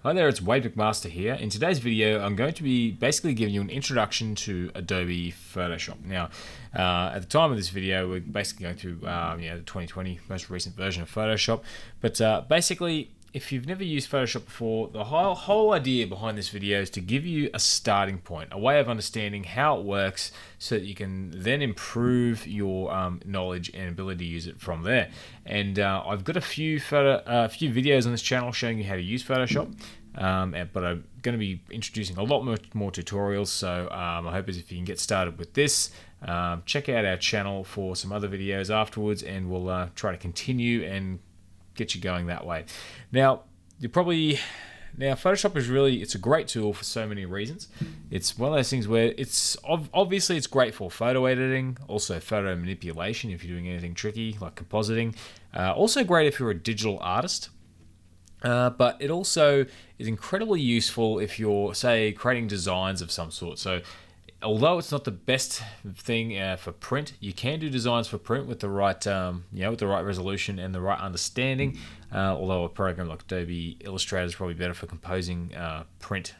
Hi there, it's Wade McMaster here. In today's video, I'm going to be basically giving you an introduction to Adobe Photoshop. Now, at the time of this video, we're basically going through the 2020 most recent version of Photoshop. But basically, if you've never used Photoshop before, the whole idea behind this video is to give you a starting point, a way of understanding how it works so that you can then improve your knowledge and ability to use it from there. And I've got a few videos on this channel showing you how to use Photoshop, but I'm going to be introducing a lot more tutorials, so I hope if you can get started with this, check out our channel for some other videos afterwards, and we'll try to continue and get you going that way. Now, Photoshop it's a great tool for so many reasons. It's one of those things where it's obviously it's great for photo editing, also photo manipulation if you're doing anything tricky like compositing. Also great if you're a digital artist. But it also is incredibly useful if you're, say, creating designs of some sort. So although it's not the best thing for print, you can do designs for print with the right, with the right resolution and the right understanding. Although a program like Adobe Illustrator is probably better for composing print,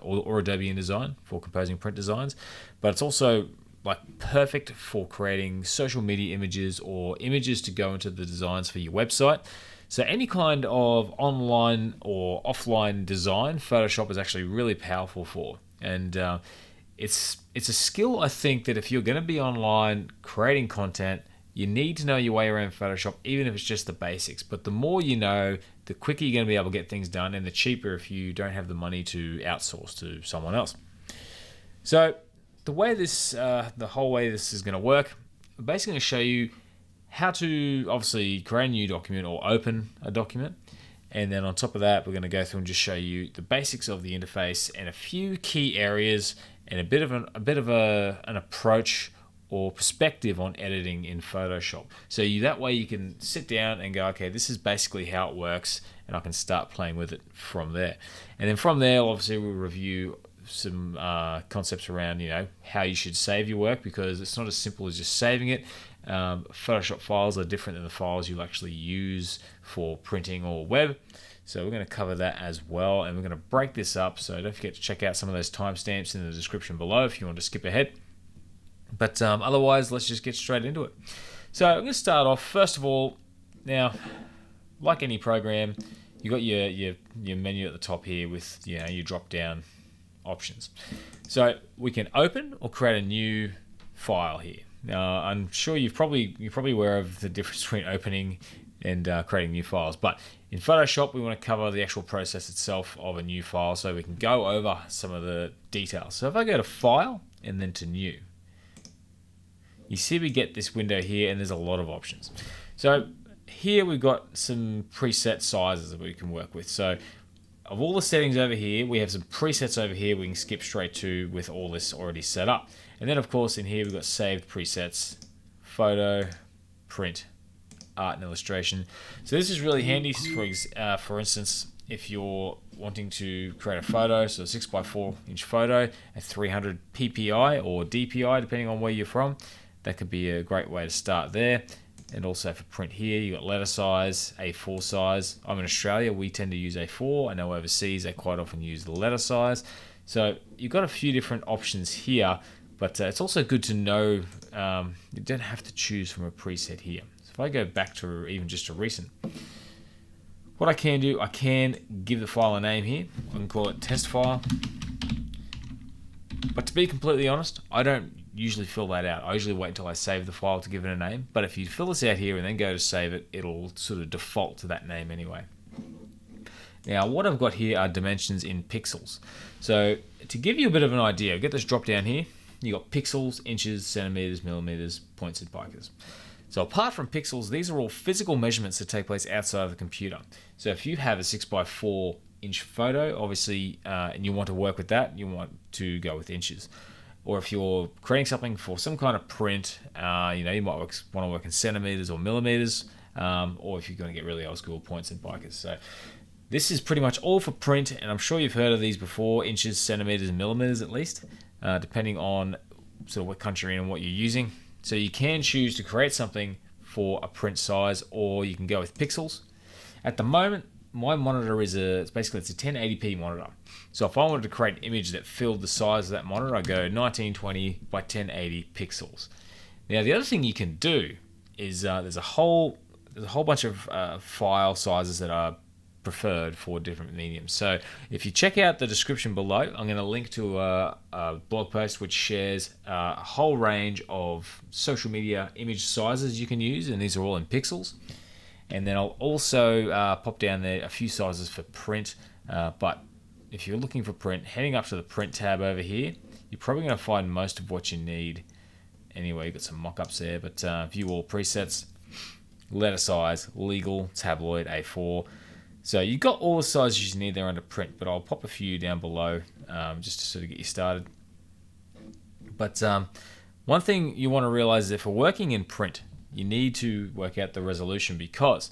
or Adobe InDesign for composing print designs. But it's also like perfect for creating social media images or images to go into the designs for your website. So any kind of online or offline design, Photoshop is actually really powerful for. And it's a skill, I think, that if you're going to be online creating content, you need to know your way around Photoshop, even if it's just the basics. But the more you know, the quicker you're going to be able to get things done, and the cheaper if you don't have the money to outsource to someone else. So the whole way this is going to work, I'm basically going to show you how to obviously create a new document or open a document, and then on top of that, we're going to go through and just show you the basics of the interface and a few key areas and a bit of an approach or perspective on editing in Photoshop. So that way you can sit down and go, okay, this is basically how it works, and I can start playing with it from there. And then from there, obviously, we'll review some concepts around how you should save your work, because it's not as simple as just saving it. Photoshop files are different than the files you'll actually use for printing or web. So we're going to cover that as well, and we're going to break this up. So don't forget to check out some of those timestamps in the description below if you want to skip ahead. But otherwise, let's just get straight into it. So I'm going to start off, first of all, now, like any program, you got your menu at the top here with your drop-down options. So we can open or create a new file here. Now, I'm sure you're probably aware of the difference between opening and creating new files. But in Photoshop, we want to cover the actual process itself of a new file, so we can go over some of the details. So if I go to File and then to New, you see we get this window here, and there's a lot of options. So here we've got some preset sizes that we can work with. So of all the settings over here, we have some presets over here we can skip straight to with all this already set up. And then, of course, in here we've got saved presets, photo, print, art, and illustration. So this is really handy for instance, if you're wanting to create a photo, so a 6x4 inch photo at 300 ppi or dpi, depending on where you're from. That could be a great way to start there. And also for print here, you got letter size, A4 size. I'm in Australia, we tend to use A4. I know overseas they quite often use the letter size. So you've got a few different options here, but it's also good to know you don't have to choose from a preset here. So if I go back to even just a recent, what I can do, I can give the file a name here. I can call it test file. But to be completely honest, I don't usually fill that out. I usually wait until I save the file to give it a name. But if you fill this out here and then go to save it, it'll sort of default to that name anyway. Now, what I've got here are dimensions in pixels. So to give you a bit of an idea, get this drop down here. You got pixels, inches, centimeters, millimeters, points, and picas. So apart from pixels, these are all physical measurements that take place outside of the computer. So if you have a 6x4 inch photo, obviously, and you want to work with that, you want to go with inches. Or if you're creating something for some kind of print, you might want to work in centimeters or millimeters, or if you're going to get really old school, points and picas. So this is pretty much all for print, and I'm sure you've heard of these before, inches, centimeters, and millimeters at least, depending on sort of what country you're in and what you're using. So you can choose to create something for a print size, or you can go with pixels. At the moment, my monitor is it's a 1080p monitor. So if I wanted to create an image that filled the size of that monitor, I go 1920 by 1080 pixels. Now the other thing you can do is there's a whole bunch of file sizes that are preferred for different mediums. So if you check out the description below, I'm going to link to a blog post which shares a whole range of social media image sizes you can use, and these are all in pixels. And then I'll also pop down there a few sizes for print, but if you're looking for print, heading up to the print tab over here, you're probably going to find most of what you need. Anyway, you've got some mock-ups there, but view all presets, letter size, legal, tabloid, A4. So you've got all the sizes you need there under print, but I'll pop a few down below just to sort of get you started. But one thing you want to realize is if we're working in print, you need to work out the resolution, because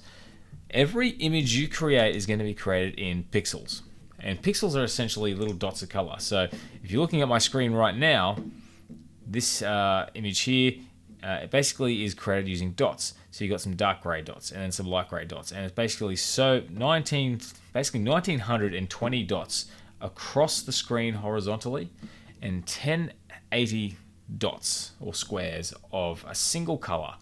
every image you create is going to be created in pixels. And pixels are essentially little dots of color. So if you're looking at my screen right now, this image here, it basically is created using dots. So you've got some dark gray dots and then some light gray dots. And it's basically 1920 dots across the screen horizontally, and 1080 dots or squares of a single color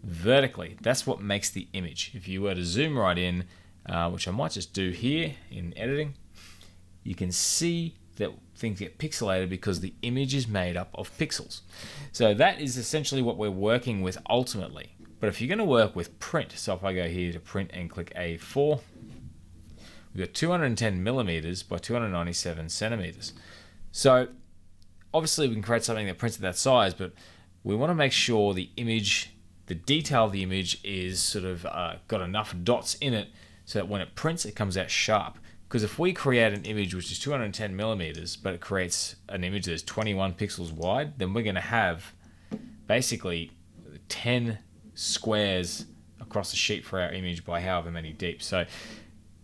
vertically. That's what makes the image. If you were to zoom right in, which I might just do here in editing, you can see that things get pixelated because the image is made up of pixels. So that is essentially what we're working with ultimately. But if you're going to work with print, so if I go here to print and click A4, we've got 210 millimeters by 297 centimeters. So obviously we can create something that prints at that size, but we want to make sure the image, the detail of the image is sort of got enough dots in it so that when it prints, it comes out sharp. Because if we create an image which is 210 millimeters, but it creates an image that's 21 pixels wide, then we're going to have basically 10 squares across the sheet for our image by however many deep. So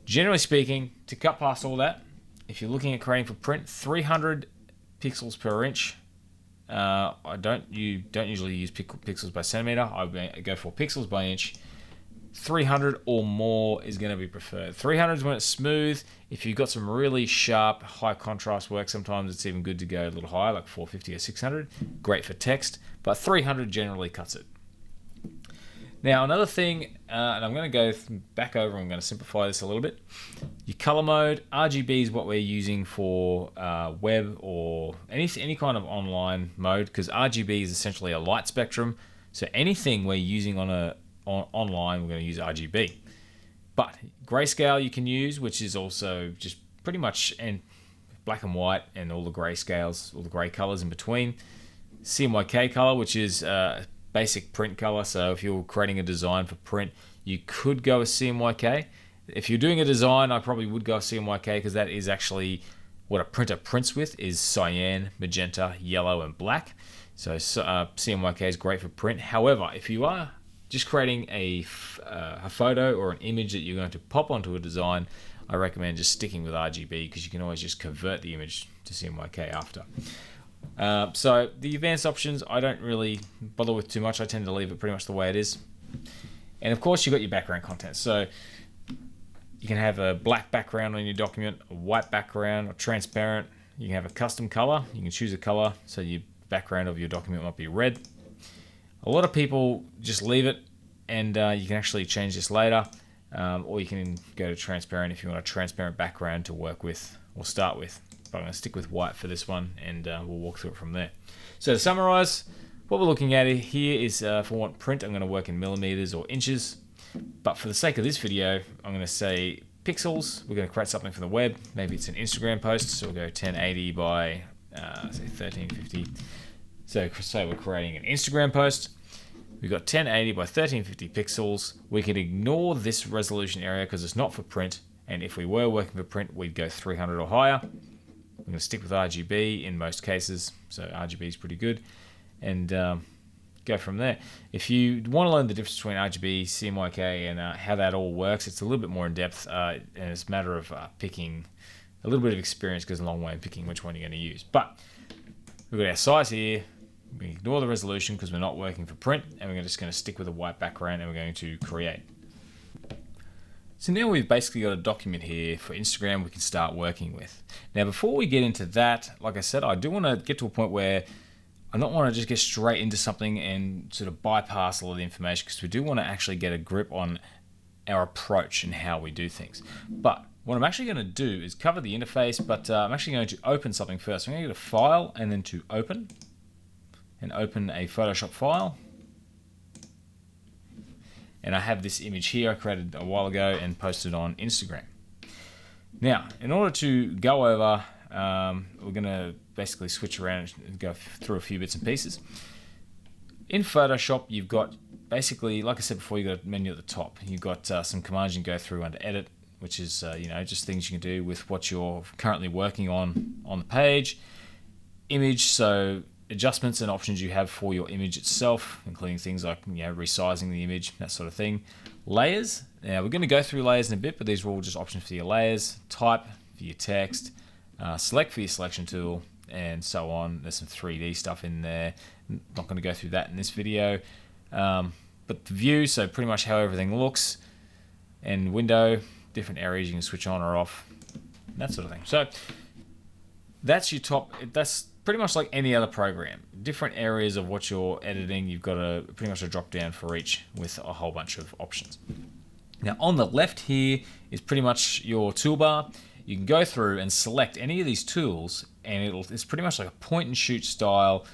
generally speaking, to cut past all that, if you're looking at creating for print, 300 pixels per inch. I don't usually use pixels by centimeter. I go for pixels by inch. 300 or more is going to be preferred. 300 is when it's smooth. If you've got some really sharp, high contrast work, sometimes it's even good to go a little higher, like 450 or 600. Great for text, but 300 generally cuts it. Now, another thing, and I'm going to go back over, I'm going to simplify this a little bit. Your color mode, RGB is what we're using for web or any kind of online mode, because RGB is essentially a light spectrum. So anything we're using online, we're going to use RGB. But grayscale you can use, which is also just pretty much in black and white and all the grayscales, all the gray colors in between. CMYK color, which is basic print color. So if you're creating a design for print, you could go with CMYK. If you're doing a design, I probably would go with CMYK, because that is actually what a printer prints with, is cyan, magenta, yellow, and black. So CMYK is great for print. However, if you are just creating a photo or an image that you're going to pop onto a design, I recommend just sticking with RGB, because you can always just convert the image to CMYK after. So the advanced options, I don't really bother with too much. I tend to leave it pretty much the way it is. And of course, you've got your background content. So you can have a black background on your document, a white background, or transparent. You can have a custom color. You can choose a color, so your background of your document might be red. A lot of people just leave it, and you can actually change this later, or you can go to transparent if you want a transparent background to work with or start with. But I'm going to stick with white for this one, and we'll walk through it from there. So to summarize, what we're looking at here is if I want print, I'm going to work in millimeters or inches. But for the sake of this video, I'm going to say pixels. We're going to create something for the web. Maybe it's an Instagram post, so we'll go 1080 by say 1350. So say we're creating an Instagram post. We've got 1080 by 1350 pixels. We can ignore this resolution area because it's not for print. And if we were working for print, we'd go 300 or higher. I'm going to stick with RGB in most cases. So RGB is pretty good. And go from there. If you want to learn the difference between RGB, CMYK, and how that all works, it's a little bit more in depth. And it's a matter of picking. A little bit of experience goes a long way in picking which one you're going to use. But we've got our size here. We ignore the resolution because we're not working for print, and we're just going to stick with a white background, and we're going to create. So now we've basically got a document here for Instagram we can start working with. Now before we get into that, like I said, I do want to get to a point where I don't want to just get straight into something and sort of bypass a lot of the information, because we do want to actually get a grip on our approach and how we do things. But what I'm actually going to do is cover the interface, but I'm actually going to open something first. I'm going to go to File and then to Open, and open a Photoshop file. And I have this image here I created a while ago and posted on Instagram. Now, in order to go over, we're going to basically switch around and go through a few bits and pieces. In Photoshop, you've got basically, like I said before, you've got a menu at the top. You've got some commands you can go through under Edit, which is just things you can do with what you're currently working on the page. Image, so adjustments and options you have for your image itself, including things like resizing the image, that sort of thing. Layers. Now we're going to go through layers in a bit, but these are all just options for your layers. Type for your text. Select for your selection tool, and so on. There's some 3D stuff in there. Not going to go through that in this video. But the view, so pretty much how everything looks, and window, different areas you can switch on or off, that sort of thing. So that's your top. That's pretty much like any other program. Different areas of what you're editing, you've got pretty much a drop down for each with a whole bunch of options. Now on the left here is pretty much your toolbar. You can go through and select any of these tools, and it's pretty much like a point and shoot style.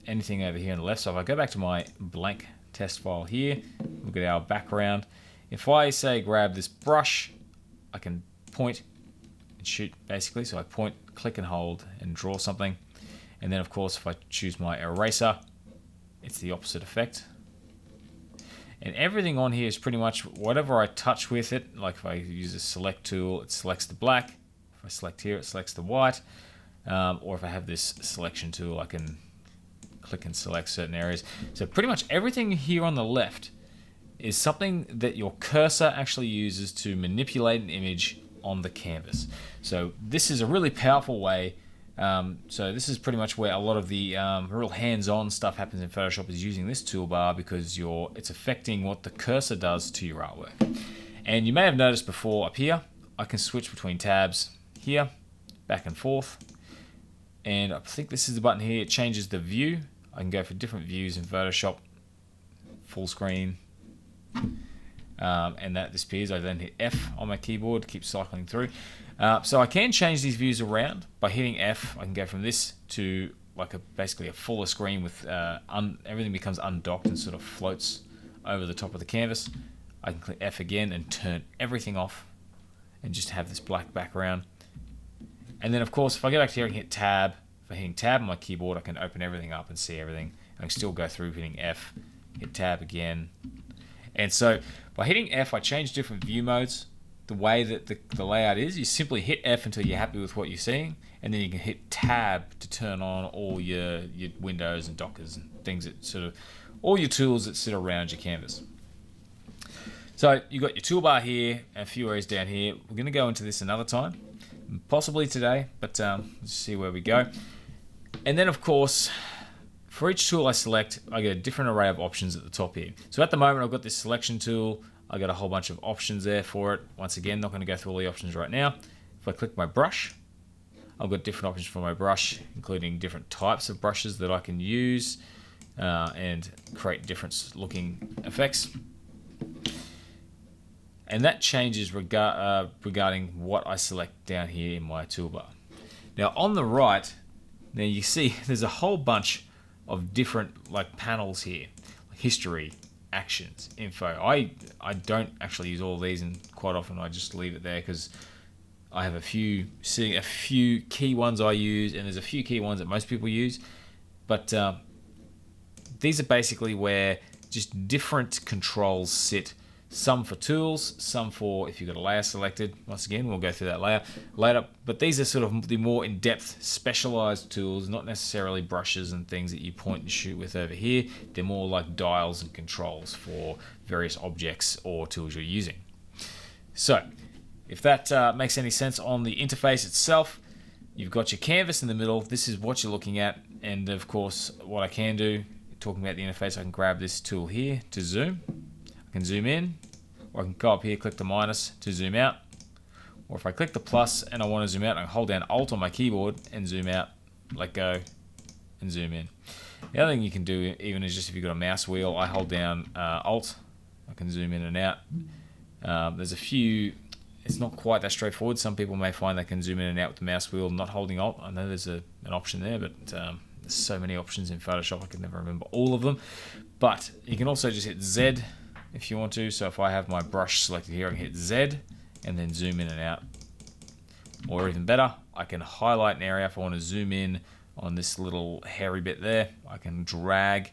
Anything over here on the left. So if I go back to my blank test file here, look at our background. If I say grab this brush, I can point and shoot basically. So I point, click and hold and draw something. And then of course if I choose my eraser, it's the opposite effect. And everything on here is pretty much whatever I touch with it. Like if I use a select tool, it selects the black. If I select here, it selects the white. Or if I have this selection tool, I can click and select certain areas. So pretty much everything here on the left is something that your cursor actually uses to manipulate an image on the canvas. So this is a really powerful way. So this is pretty much where a lot of the real hands-on stuff happens in Photoshop, is using this toolbar, because it's affecting what the cursor does to your artwork. And you may have noticed before up here, I can switch between tabs here, back and forth. And I think this is the button here. It changes the view. I can go for different views in Photoshop, full screen, and that disappears. I then hit F on my keyboard to keep cycling through. So I can change these views around by hitting F. I can go from this to like basically a fuller screen with everything becomes undocked and sort of floats over the top of the canvas. I can click F again and turn everything off and just have this black background. And then of course, if I go back here and hit Tab, by hitting Tab on my keyboard, I can open everything up and see everything. I can still go through hitting F, hit Tab again. And so by hitting F, I change different view modes. The way that the layout is, you simply hit F until you're happy with what you're seeing, and then you can hit Tab to turn on all your windows and dockers and things that sort of, all your tools that sit around your canvas. So you've got your toolbar here and a few areas down here. We're going to go into this another time, possibly today, but let's see where we go. And then of course, for each tool I select, I get a different array of options at the top here. So at the moment, I've got this selection tool. I got a whole bunch of options there for it. Once again, not going to go through all the options right now. If I click my brush, I've got different options for my brush, including different types of brushes that I can use and create different looking effects. And that changes regarding what I select down here in my toolbar. Now on the right, now you see there's a whole bunch of different like panels here, like history, actions, info. I don't actually use all of these, and quite often I just leave it there because I have a few key ones I use, and there's a few key ones that most people use. But these are basically where just different controls sit. Some for tools, some for if you've got a layer selected. Once again, we'll go through that layer later. But these are sort of the more in-depth, specialized tools, not necessarily brushes and things that you point and shoot with over here. They're more like dials and controls for various objects or tools you're using. So, if that makes any sense on the interface itself, you've got your canvas in the middle. This is what you're looking at. And of course, what I can do, talking about the interface, I can grab this tool here to zoom. I can zoom in, or I can go up here, click the minus to zoom out. Or if I click the plus and I want to zoom out, I can hold down Alt on my keyboard and zoom out, let go, and zoom in. The other thing you can do even is just if you've got a mouse wheel, I hold down Alt, I can zoom in and out. There's a few, it's not quite that straightforward. Some people may find they can zoom in and out with the mouse wheel not holding Alt. I know there's an option there, but there's so many options in Photoshop I can never remember all of them. But you can also just hit Z if you want to. So if I have my brush selected here, I can hit Z and then zoom in and out. Or even better, I can highlight an area. If I want to zoom in on this little hairy bit there, I can drag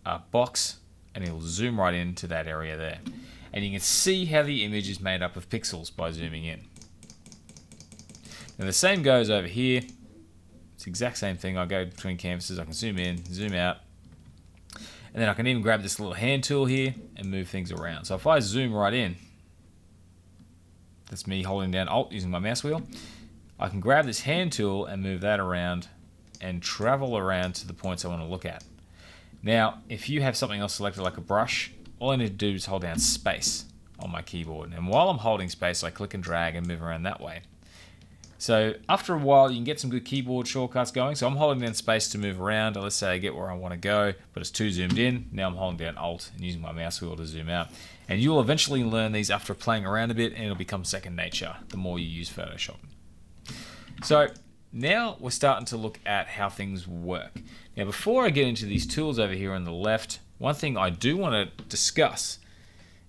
a box and it'll zoom right into that area there. And you can see how the image is made up of pixels by zooming in. Now the same goes over here. It's the exact same thing. I go between canvases, I can zoom in, zoom out. And then I can even grab this little hand tool here and move things around. So if I zoom right in, that's me holding down Alt using my mouse wheel. I can grab this hand tool and move that around and travel around to the points I want to look at. Now, if you have something else selected like a brush, all I need to do is hold down space on my keyboard. And while I'm holding space, I click and drag and move around that way. So after a while, you can get some good keyboard shortcuts going. So I'm holding down space to move around. Let's say I get where I want to go, but it's too zoomed in. Now I'm holding down Alt and using my mouse wheel to zoom out. And you'll eventually learn these after playing around a bit, and it'll become second nature the more you use Photoshop. So now we're starting to look at how things work. Now before I get into these tools over here on the left, one thing I do want to discuss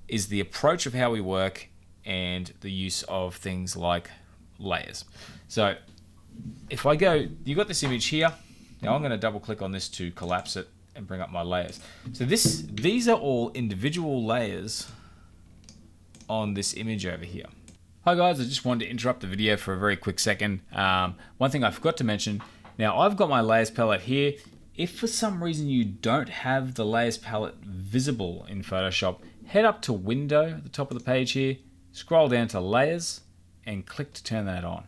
is the approach of how we work and the use of things like layers. So if I go, you've got this image here. Now I'm going to double click on this to collapse it and bring up my layers. So these are all individual layers on this image over here. Hi guys, I just wanted to interrupt the video for a very quick second. One thing I forgot to mention, now I've got my layers palette here. If for some reason you don't have the layers palette visible in Photoshop, head up to Window at the top of the page here, scroll down to Layers, and click to turn that on.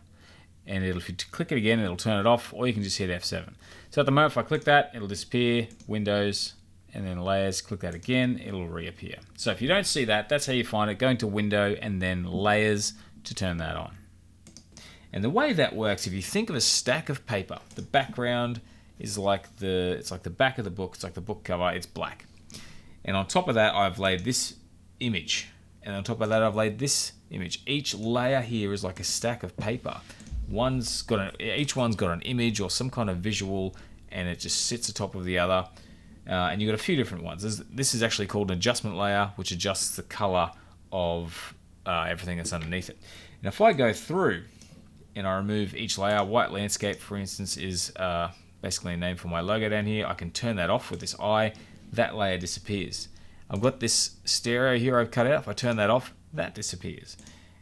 And if you click it again, it'll turn it off, or you can just hit F7. So at the moment, if I click that, it'll disappear, Windows, and then Layers, click that again, it'll reappear. So if you don't see that, that's how you find it, going to Window and then Layers to turn that on. And the way that works, if you think of a stack of paper, the background is like it's like the back of the book, it's like the book cover, it's black. And on top of that, I've laid this image. And on top of that, I've laid this image. Each layer here is like a stack of paper. Each one's got an image or some kind of visual, and it just sits atop of the other. And you've got a few different ones. This is actually called an adjustment layer, which adjusts the color of everything that's underneath it. And if I go through and I remove each layer, white landscape, for instance, is basically a name for my logo down here. I can turn that off with this eye. That layer disappears. I've got this stereo here I've cut out. If I turn that off, that disappears.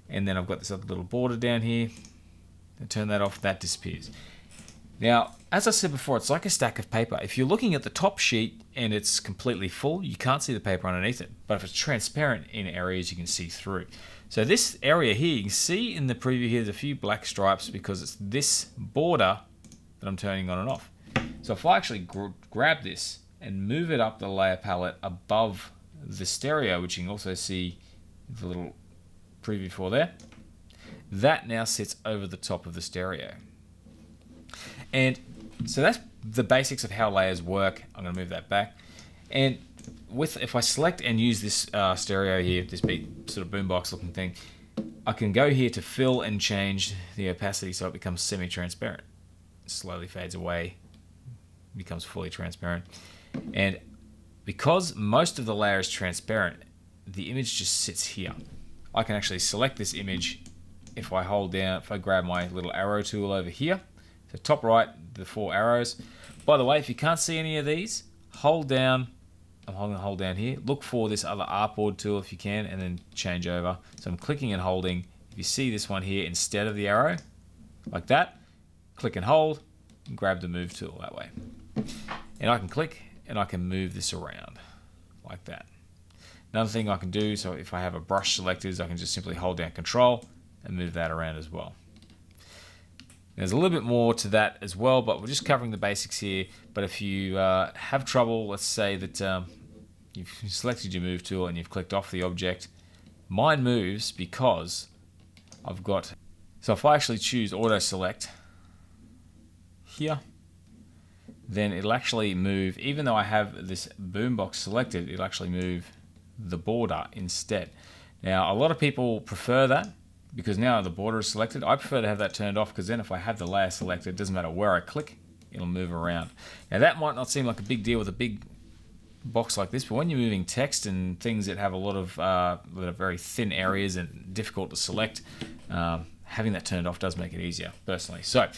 And then I've got this other little border down here. I turn that off, that disappears. Now, as I said before, it's like a stack of paper. If you're looking at the top sheet and it's completely full, you can't see the paper underneath it. But if it's transparent in areas, you can see through. So this area here, you can see in the preview here, there's a few black stripes because it's this border that I'm turning on and off. So if I actually grab this and move it up the layer palette above the stereo, which you can also see the little preview for there, that now sits over the top of the stereo. And so that's the basics of how layers work. I'm going to move that back. And if I select and use this stereo here, this big sort of boombox looking thing, I can go here to fill and change the opacity so it becomes semi-transparent. It slowly fades away, becomes fully transparent. And because most of the layer is transparent, the image just sits here. I can actually select this image if I grab my little arrow tool over here. So top right, the 4 arrows. By the way, if you can't see any of these, hold down here. Look for this other artboard tool if you can, and then change over. So I'm clicking and holding. If you see this one here instead of the arrow, like that, click and hold, and grab the move tool that way. And I can click and I can move this around like that. Another thing I can do, so if I have a brush selected, is I can just simply hold down Control and move that around as well. There's a little bit more to that as well, but we're just covering the basics here. But if you have trouble, let's say that you've selected your move tool and you've clicked off the object, Mine moves because I've got, so if I actually choose auto select here, then it'll actually move, even though I have this boombox selected, it'll actually move the border instead. Now, a lot of people prefer that because now the border is selected. I prefer to have that turned off because then if I have the layer selected, it doesn't matter where I click, it'll move around. Now, that might not seem like a big deal with a big box like this, but when you're moving text and things that have a lot of that are very thin areas and difficult to select, having that turned off does make it easier, personally. So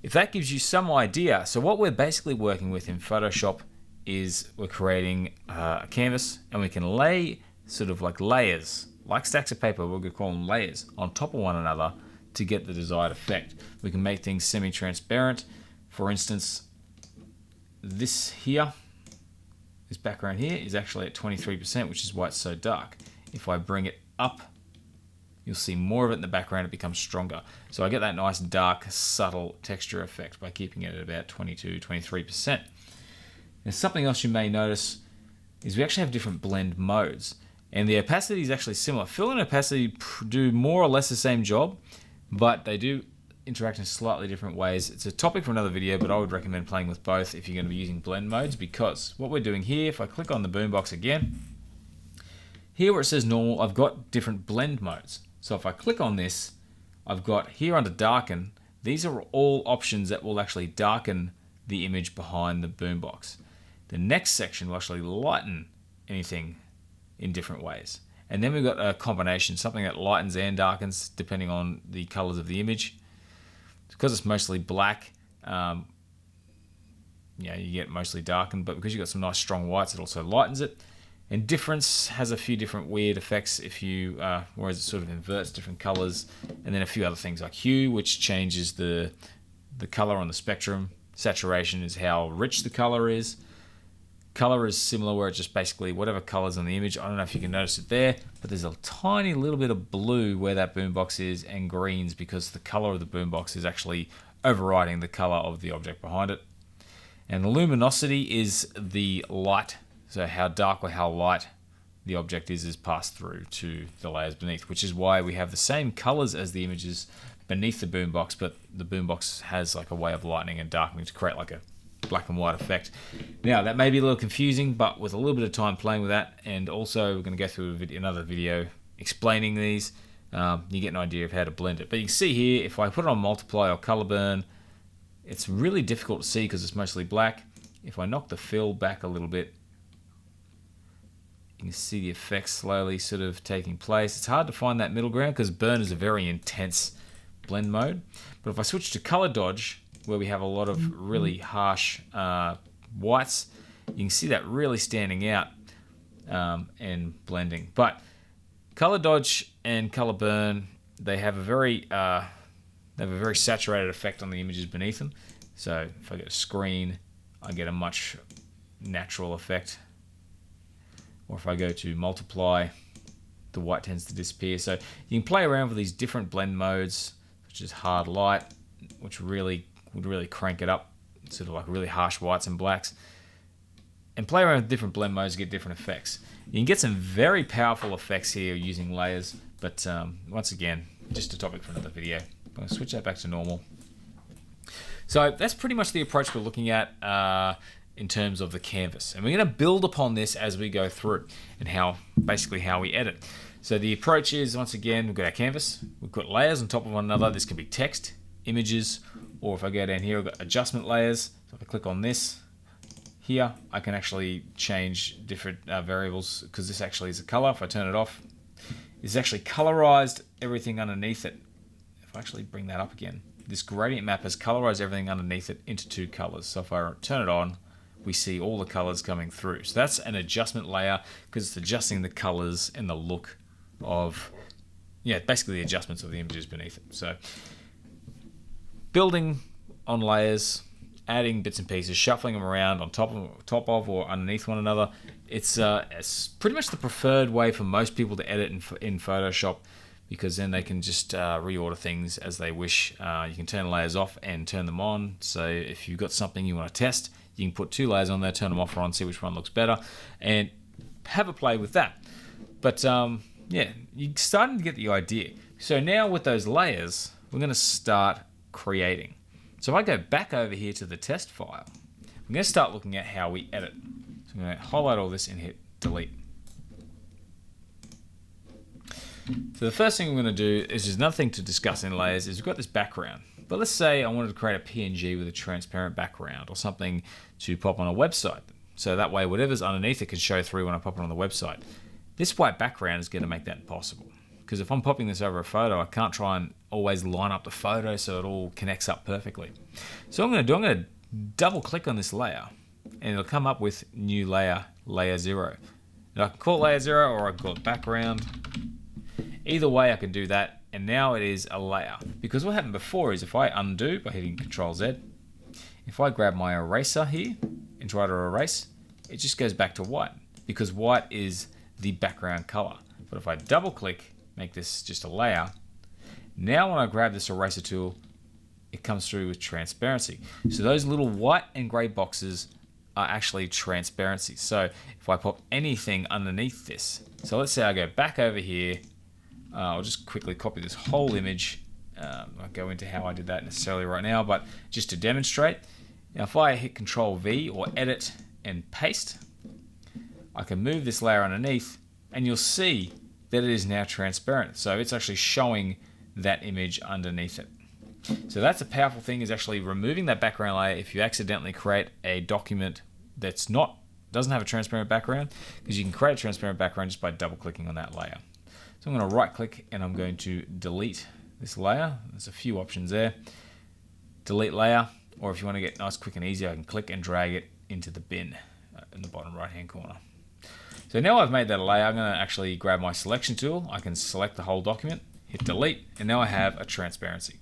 if that gives you some idea, so what we're basically working with in Photoshop is we're creating a canvas, and we can lay sort of like layers, like stacks of paper, we're going to call them layers, on top of one another to get the desired effect. We can make things semi-transparent. For instance, this here, this background here is actually at 23%, which is why it's so dark. If I bring it up, you'll see more of it in the background, it becomes stronger. So I get that nice dark, subtle texture effect by keeping it at about 22, 23%. There's something else you may notice is we actually have different blend modes. And the opacity is actually similar. Fill and opacity do more or less the same job, but they do interact in slightly different ways. It's a topic for another video, but I would recommend playing with both if you're going to be using blend modes, because what we're doing here, if I click on the boombox again, here where it says normal, I've got different blend modes. So if I click on this, I've got here under darken, these are all options that will actually darken the image behind the boombox. The next section will actually lighten anything in different ways. And then we've got a combination, something that lightens and darkens depending on the colors of the image. Because it's mostly black, you get mostly darkened, but because you've got some nice strong whites, it also lightens it. And difference has a few different weird effects if you, whereas it sort of inverts different colors, and then a few other things like hue, which changes the color on the spectrum. Saturation is how rich the color is. Color is similar, where it's just basically whatever colors on the image. I don't know if you can notice it there, but there's a tiny little bit of blue where that boombox is, and greens because the color of the boombox is actually overriding the color of the object behind it. And the luminosity is the light, so how dark or how light the object is passed through to the layers beneath, which is why we have the same colors as the images beneath the boombox, but the boombox has like a way of lightening and darkening to create like a black and white effect. Now that may be a little confusing, but with a little bit of time playing with that, and also we're going to go through another video explaining these, you get an idea of how to blend it. But you can see here, if I put it on multiply or color burn, it's really difficult to see because it's mostly black. If I knock the fill back a little bit, you can see the effects slowly sort of taking place. It's hard to find that middle ground because burn is a very intense blend mode. But if I switch to color dodge, where we have a lot of really harsh whites, you can see that really standing out and blending. But color dodge and color burn, they have a very saturated effect on the images beneath them. So if I get a screen, I get a much natural effect. Or if I go to multiply, the white tends to disappear. So you can play around with these different blend modes, such as hard light, which would really crank it up, sort of like really harsh whites and blacks, and play around with different blend modes to get different effects. You can get some very powerful effects here using layers, but once again, just a topic for another video. I'm going to switch that back to normal. So that's pretty much the approach we're looking at in terms of the canvas, and we're going to build upon this as we go through and basically how we edit. So the approach is, once again, we've got our canvas, we've got layers on top of one another. This can be text, images, or if I go down here, I've got adjustment layers. So if I click on this here, I can actually change different variables, because this actually is a color. If I turn it off, it's actually colorized everything underneath it. If I actually bring that up again, this gradient map has colorized everything underneath it into two colors. So if I turn it on, we see all the colors coming through. So that's an adjustment layer, because it's adjusting the colors and the look of, basically the adjustments of the images beneath it. So building on layers, adding bits and pieces, shuffling them around on top of or underneath one another. It's pretty much the preferred way for most people to edit in Photoshop, because then they can just reorder things as they wish. You can turn layers off and turn them on. So if you've got something you want to test, you can put two layers on there, turn them off or on, see which one looks better, and have a play with that. But yeah, you're starting to get the idea. So now with those layers, we're going to start creating. So if I go back over here to the test file, I'm going to start looking at how we edit. So I'm going to highlight all this and hit delete. So the first thing I'm going to do is there's another thing to discuss in layers is we've got this background. But let's say I wanted to create a PNG with a transparent background or something to pop on a website. So that way whatever's underneath it can show through when I pop it on the website. This white background is going to make that impossible. Because if I'm popping this over a photo, I can't try and always line up the photo so it all connects up perfectly. So what I'm going to double click on this layer and it'll come up with new layer, layer 0. And I can call it layer 0 or I can call it background. Either way I can do that, and now it is a layer. Because what happened before is if I undo by hitting Control Z, if I grab my eraser here and try to erase, it just goes back to white because white is the background color. But if I double click, make this just a layer, now when I grab this eraser tool, it comes through with transparency. So those little white and gray boxes are actually transparency. So if I pop anything underneath this, so let's say I go back over here, I'll just quickly copy this whole image. I won't go into how I did that necessarily right now, but just to demonstrate. Now if I hit Control V or edit and paste, I can move this layer underneath and you'll see that it is now transparent. So it's actually showing that image underneath it. So that's a powerful thing, is actually removing that background layer if you accidentally create a document that's doesn't have a transparent background, because you can create a transparent background just by double clicking on that layer. So I'm going to right click and I'm going to delete this layer. There's a few options there. Delete layer, or if you want to get nice, quick and easy, I can click and drag it into the bin in the bottom right hand corner. So now I've made that a layer, I'm going to actually grab my selection tool. I can select the whole document, hit delete, and now I have a transparency.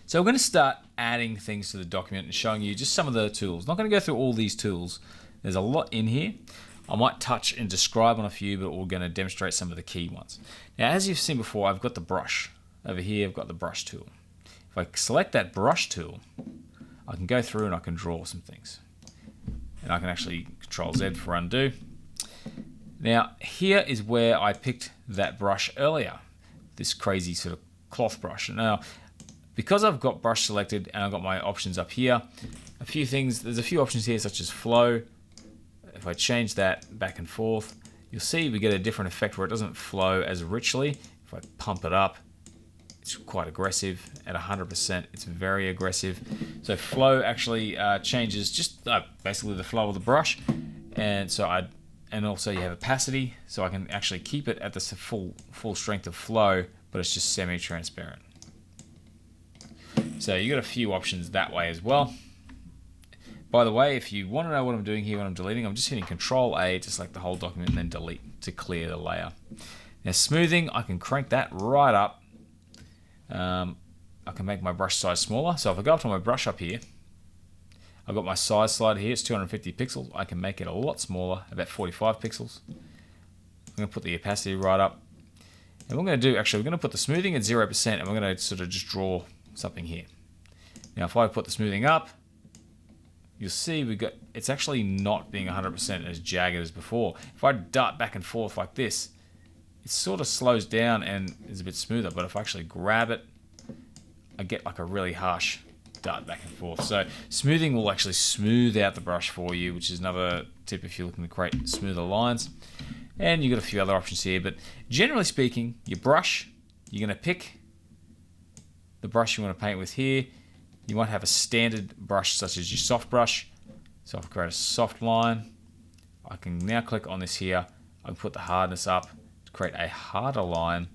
So we're going to start adding things to the document and showing you just some of the tools. Not going to go through all these tools. There's a lot in here. I might touch and describe on a few, but we're going to demonstrate some of the key ones. Now, as you've seen before, I've got the brush. Over here, I've got the brush tool. If I select that brush tool, I can go through and I can draw some things. And I can actually Control Z for undo. Now, here is where I picked that brush earlier, this crazy sort of cloth brush. Now, because I've got brush selected and I've got my options up here, there's a few options here such as flow. If I change that back and forth, you'll see we get a different effect where it doesn't flow as richly. If I pump it up, it's quite aggressive. At 100%, it's very aggressive. So flow actually changes just basically the flow of the brush. And also you have opacity, so I can actually keep it at the full strength of flow, but it's just semi-transparent. So you got a few options that way as well. By the way, if you want to know what I'm doing here when I'm deleting, I'm just hitting Control A to select the whole document and then delete to clear the layer. Now smoothing, I can crank that right up. I can make my brush size smaller. So if I go up to my brush up here, I've got my size slider here, it's 250 pixels. I can make it a lot smaller, about 45 pixels. I'm going to put the opacity right up. And what we're going to do, actually, we're going to put the smoothing at 0% and we're going to sort of just draw something here. Now if I put the smoothing up, you'll see it's actually not being 100% as jagged as before. If I dart back and forth like this, it sort of slows down and is a bit smoother. But if I actually grab it, I get like a really harsh dart back and forth. So smoothing will actually smooth out the brush for you, which is another tip if you're looking to create smoother lines. And you've got a few other options here, but generally speaking, your brush, you're going to pick the brush you want to paint with here. You might have a standard brush such as your soft brush. So I've created a soft line. I can now click on this here. I can put the hardness up to create a harder line,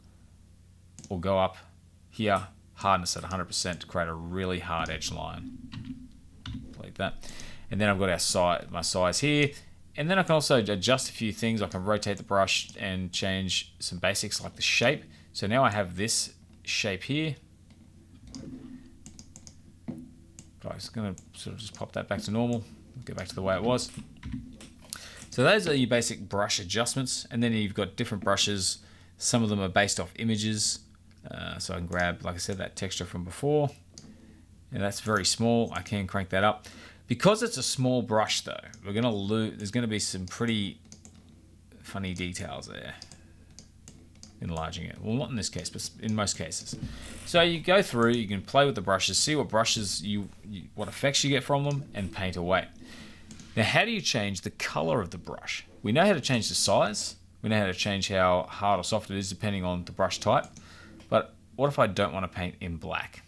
or go up here, hardness at 100% to create a really hard edge line. Like that. And then I've got my size here. And then I can also adjust a few things. I can rotate the brush and change some basics like the shape. So now I have this shape here. I'm just going to sort of just pop that back to normal, go back to the way it was. So those are your basic brush adjustments, and then you've got different brushes. Some of them are based off images, so I can grab, like I said, that texture from before, and that's very small. I can crank that up. Because it's a small brush though, there's going to be some pretty funny details there. enlarging it. Well, not in this case, but in most cases. So you go through, you can play with the brushes, see what brushes what effects you get from them, and paint away. Now, how do you change the color of the brush? We know how to change the size. We know how to change how hard or soft it is depending on the brush type. But what if I don't want to paint in black?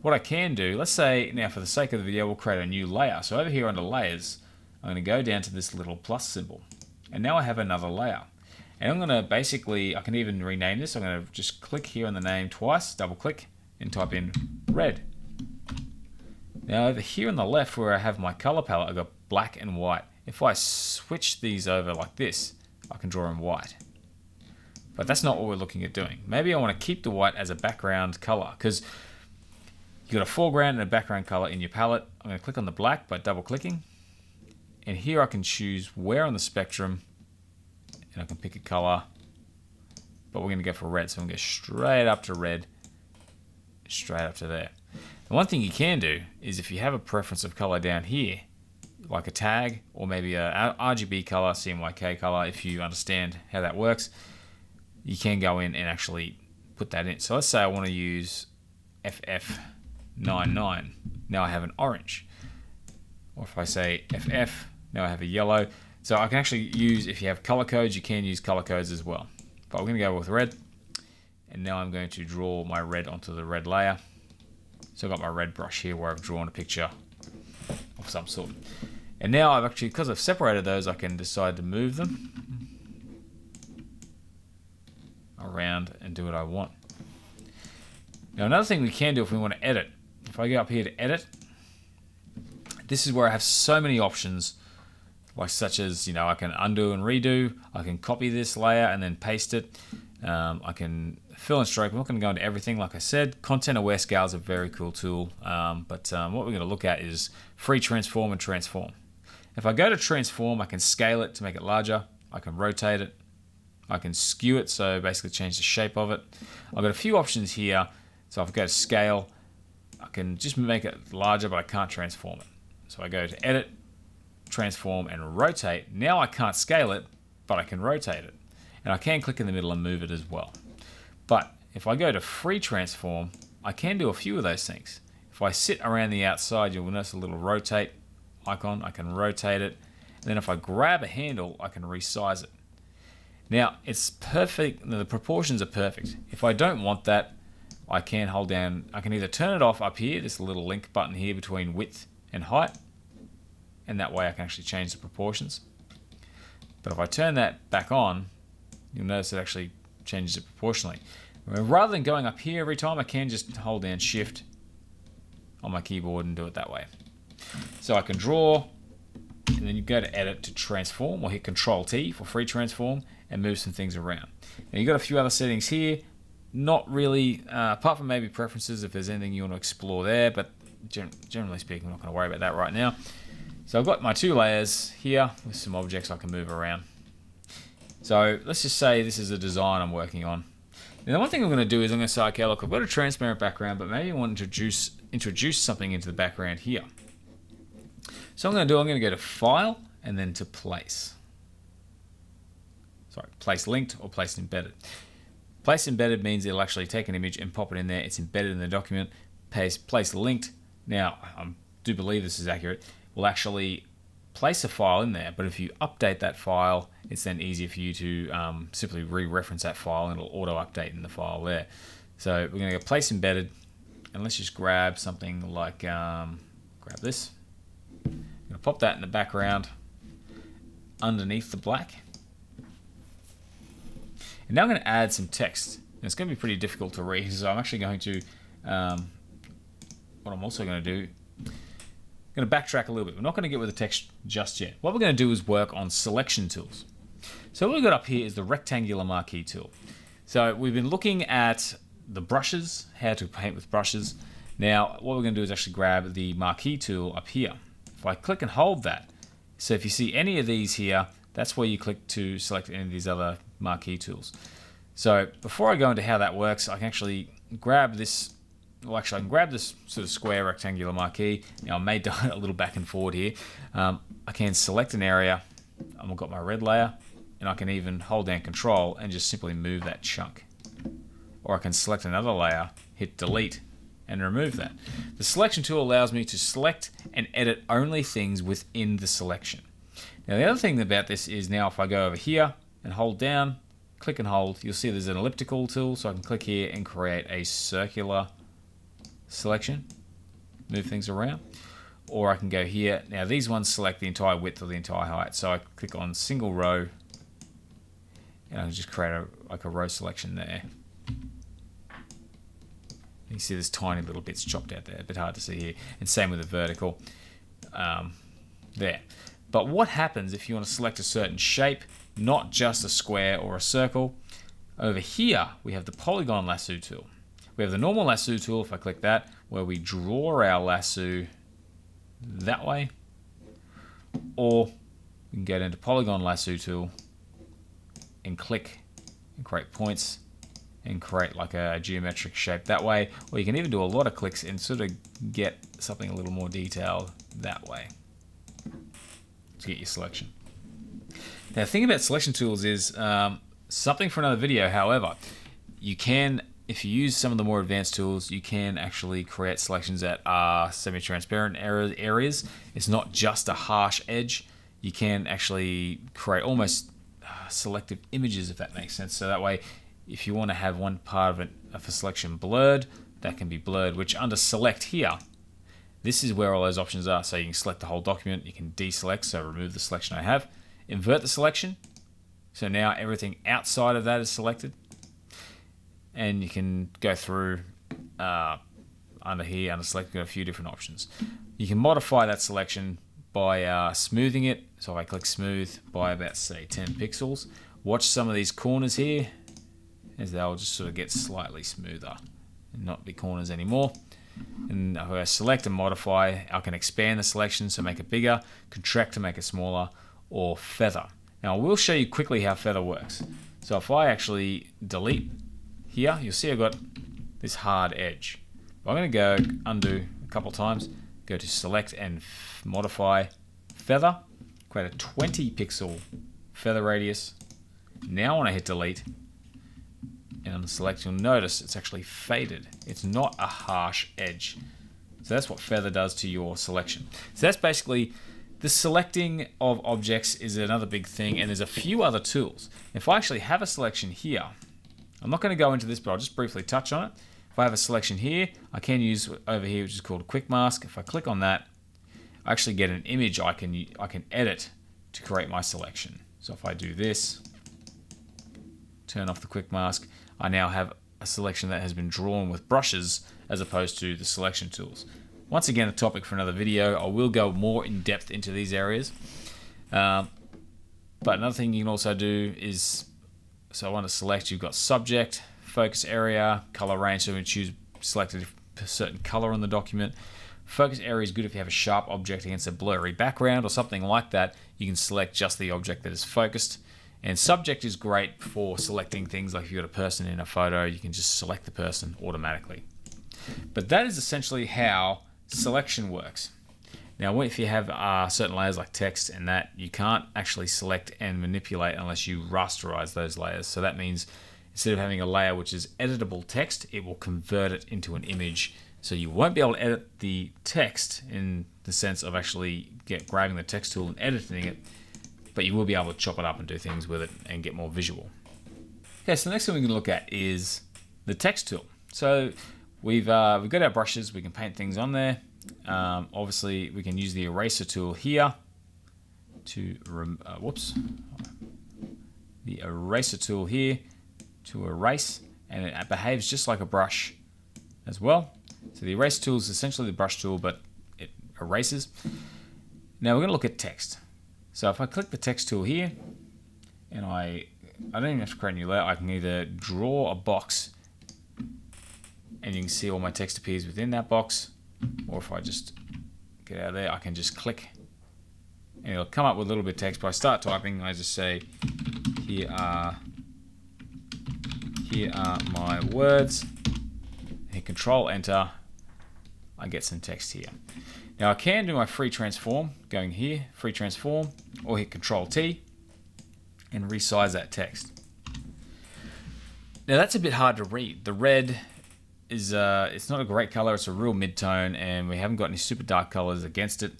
What I can do, let's say, now for the sake of the video, we'll create a new layer. So over here under layers, I'm going to go down to this little plus symbol. And now I have another layer. And I'm going to basically, I can even rename this. I'm going to just click here on the name twice, double click, and type in red. Now over here on the left where I have my color palette, I've got black and white. If I switch these over like this, I can draw in white. But that's not what we're looking at doing. Maybe I want to keep the white as a background color because you've got a foreground and a background color in your palette. I'm going to click on the black by double clicking. And here I can choose where on the spectrum, and I can pick a color, but we're going to go for red. So I'm going to go straight up to red, straight up to there. The one thing you can do is if you have a preference of color down here, like a tag or maybe a RGB color, CMYK color, if you understand how that works, you can go in and actually put that in. So let's say I want to use FF99. Now I have an orange. Or if I say FF, now I have a yellow. So I can actually use, if you have color codes, you can use color codes as well. But we're going to go with red. And now I'm going to draw my red onto the red layer. So I've got my red brush here where I've drawn a picture of some sort. And now I've actually, because I've separated those, I can decide to move them around and do what I want. Now another thing we can do if we want to edit, if I go up here to edit, this is where I have so many options, like such as, I can undo and redo, I can copy this layer and then paste it, I can fill and stroke. I'm not going to go into everything, like I said. Content aware scale is a very cool tool, but what we're going to look at is free transform and transform. If I go to transform, I can scale it to make it larger, I can rotate it, I can skew it, so basically change the shape of it. I've got a few options here, so if I go to scale, I can just make it larger, but I can't transform it. So I go to edit, transform, and rotate. Now I can't scale it, but I can rotate it. And I can click in the middle and move it as well. But if I go to free transform, I can do a few of those things. If I sit around the outside, you'll notice a little rotate icon. I can rotate it. And then if I grab a handle, I can resize it. Now, it's perfect. The proportions are perfect. If I don't want that, I can hold down. I can either turn it off up here, this little link button here between width and height. And that way I can actually change the proportions. But if I turn that back on, you'll notice it actually changes it proportionally. Rather than going up here every time, I can just hold down Shift on my keyboard and do it that way. So I can draw, and then you go to Edit to transform, or hit Control T for free transform, and move some things around. Now you've got a few other settings here, not really, apart from maybe preferences if there's anything you want to explore there, but generally speaking, I'm not going to worry about that right now. So I've got my two layers here with some objects I can move around. So let's just say this is a design I'm working on. Now the one thing I'm going to do is I'm going to say, okay, look, I've got a transparent background, but maybe I want to introduce something into the background here. So I'm going to go to File and then to Place. Sorry, Place Linked or Place Embedded. Place Embedded means it'll actually take an image and pop it in there. It's embedded in the document. Place Linked, now I do believe this is accurate, will actually place a file in there, but if you update that file, it's then easier for you to simply re-reference that file and it'll auto-update in the file there. So we're going to go Place Embedded, and let's just grab something like, grab this. I'm going to pop that in the background underneath the black. And now I'm going to add some text. And it's going to be pretty difficult to read, so I'm actually going to, what I'm also going to do, I'm going to backtrack a little bit. We're not going to get with the text just yet. What we're going to do is work on selection tools. So what we've got up here is the rectangular marquee tool. So we've been looking at the brushes, how to paint with brushes. Now what we're going to do is actually grab the marquee tool up here. If I click and hold that, so if you see any of these here, that's where you click to select any of these other marquee tools. So before I go into how that works, I can actually grab this. Well, actually, I can grab this sort of square rectangular marquee. Now, I may dart a little back and forward here. I can select an area. I've got my red layer, and I can even hold down Control and just simply move that chunk. or I can select another layer, hit delete, and remove that. The selection tool allows me to select and edit only things within the selection. Now the other thing about this is now if I go over here and hold down, click and hold, you'll see there's an elliptical tool, so I can click here and create a circular selection, move things around. Or I can go here. Now these ones select the entire width or the entire height, so I click on single row and I can just create a row selection there. You can see there's tiny little bits chopped out there, a bit hard to see here. And same with the vertical there. But what happens if you want to select a certain shape, not just a square or a circle? Over here, we have the polygon lasso tool. We have the normal lasso tool, if I click that, where we draw our lasso that way. Or we can go down to polygon lasso tool and click and create points and create like a geometric shape that way. Or you can even do a lot of clicks and sort of get something a little more detailed that way to get your selection. Now the thing about selection tools is something for another video. However, you can, if you use some of the more advanced tools, you can actually create selections that are semi-transparent areas. It's not just a harsh edge. You can actually create almost selective images, if that makes sense. So that way, if you want to have one part of a selection blurred, that can be blurred, which under select here, this is where all those options are. So you can select the whole document, you can deselect, so remove the selection I have, invert the selection. So now everything outside of that is selected. And you can go through under here, under select, you've got a few different options. You can modify that selection by smoothing it. So if I click smooth by about say 10 pixels, watch some of these corners here as they'll just sort of get slightly smoother and not be corners anymore. And if I select and modify, I can expand the selection, so make it bigger, contract to make it smaller, or feather. Now I will show you quickly how feather works. So if I actually delete here, you'll see I've got this hard edge. I'm going to go undo a couple times, go to select and modify feather, create a 20 pixel feather radius. Now when I hit delete and on the select, you'll notice it's actually faded. It's not a harsh edge. So that's what feather does to your selection. So that's basically the selecting of objects is another big thing, and there's a few other tools. If I actually have a selection here, I'm not going to go into this, but I'll just briefly touch on it. If I have a selection here, I can use over here, which is called a quick mask. If I click on that, I actually get an image I can edit to create my selection. So if I do this, turn off the quick mask, I now have a selection that has been drawn with brushes as opposed to the selection tools. Once again, a topic for another video. I will go more in depth into these areas. But another thing you can also do is, so I want to select, you've got subject, focus area, color range, so we choose selected a certain color on the document. Focus area is good if you have a sharp object against a blurry background or something like that. You can select just the object that is focused. And subject is great for selecting things like if you've got a person in a photo, you can just select the person automatically. But that is essentially how selection works. Now, if you have certain layers like text and that, you can't actually select and manipulate unless you rasterize those layers. So that means instead of having a layer which is editable text, it will convert it into an image. So you won't be able to edit the text in the sense of actually grabbing the text tool and editing it, but you will be able to chop it up and do things with it and get more visual. Okay, so the next thing we can look at is the text tool. So we've got our brushes, we can paint things on there. Obviously, we can use the eraser tool here to, the eraser tool here to erase, and it behaves just like a brush as well. So the eraser tool is essentially the brush tool, but it erases. Now we're going to look at text. So if I click the text tool here, and I don't even have to create a new layer, I can either draw a box, and you can see all my text appears within that box, or if I just get out of there, I can just click, and it'll come up with a little bit of text. But I start typing, I just say, here are my words, hit Control Enter, I get some text here. Now I can do my free transform, going here, free transform, or hit Control T and resize that text. Now that's a bit hard to read. The red is it's not a great color. It's a real mid-tone, and we haven't got any super dark colors against it.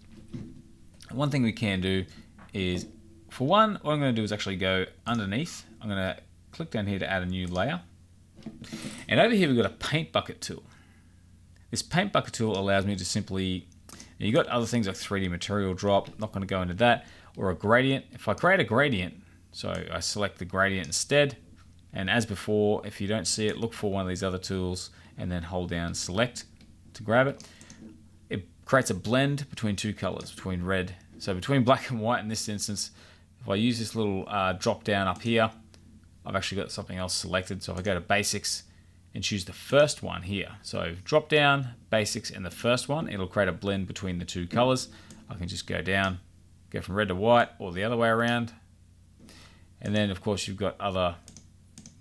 One thing we can do is, for one, what I'm going to do is actually go underneath. I'm going to click down here to add a new layer. And over here we've got a paint bucket tool. This paint bucket tool allows me to simply, you've got other things like 3D material drop, not going to go into that, or a gradient. If I create a gradient, so I select the gradient instead, and as before, if you don't see it, look for one of these other tools and then hold down select to grab it. It creates a blend between two colors, between red, so between black and white in this instance. If I use this little drop down up here, I've actually got something else selected. So if I go to basics and choose the first one here, so drop down, basics, and the first one, it'll create a blend between the two colors. I can just go down, go from red to white, or the other way around. And then of course you've got other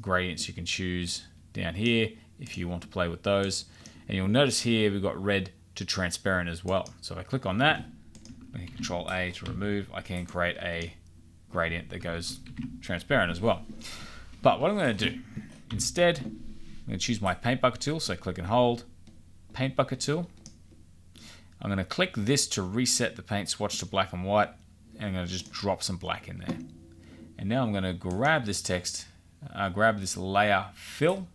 gradients you can choose down here if you want to play with those. And you'll notice here we've got red to transparent as well. So if I click on that, I can Control A to remove, I can create a gradient that goes transparent as well. But what I'm going to do, instead, I'm going to choose my paint bucket tool, so click and hold, paint bucket tool. I'm going to click this to reset the paint swatch to black and white, and I'm going to just drop some black in there. And now I'm going to grab this text, grab this layer fill,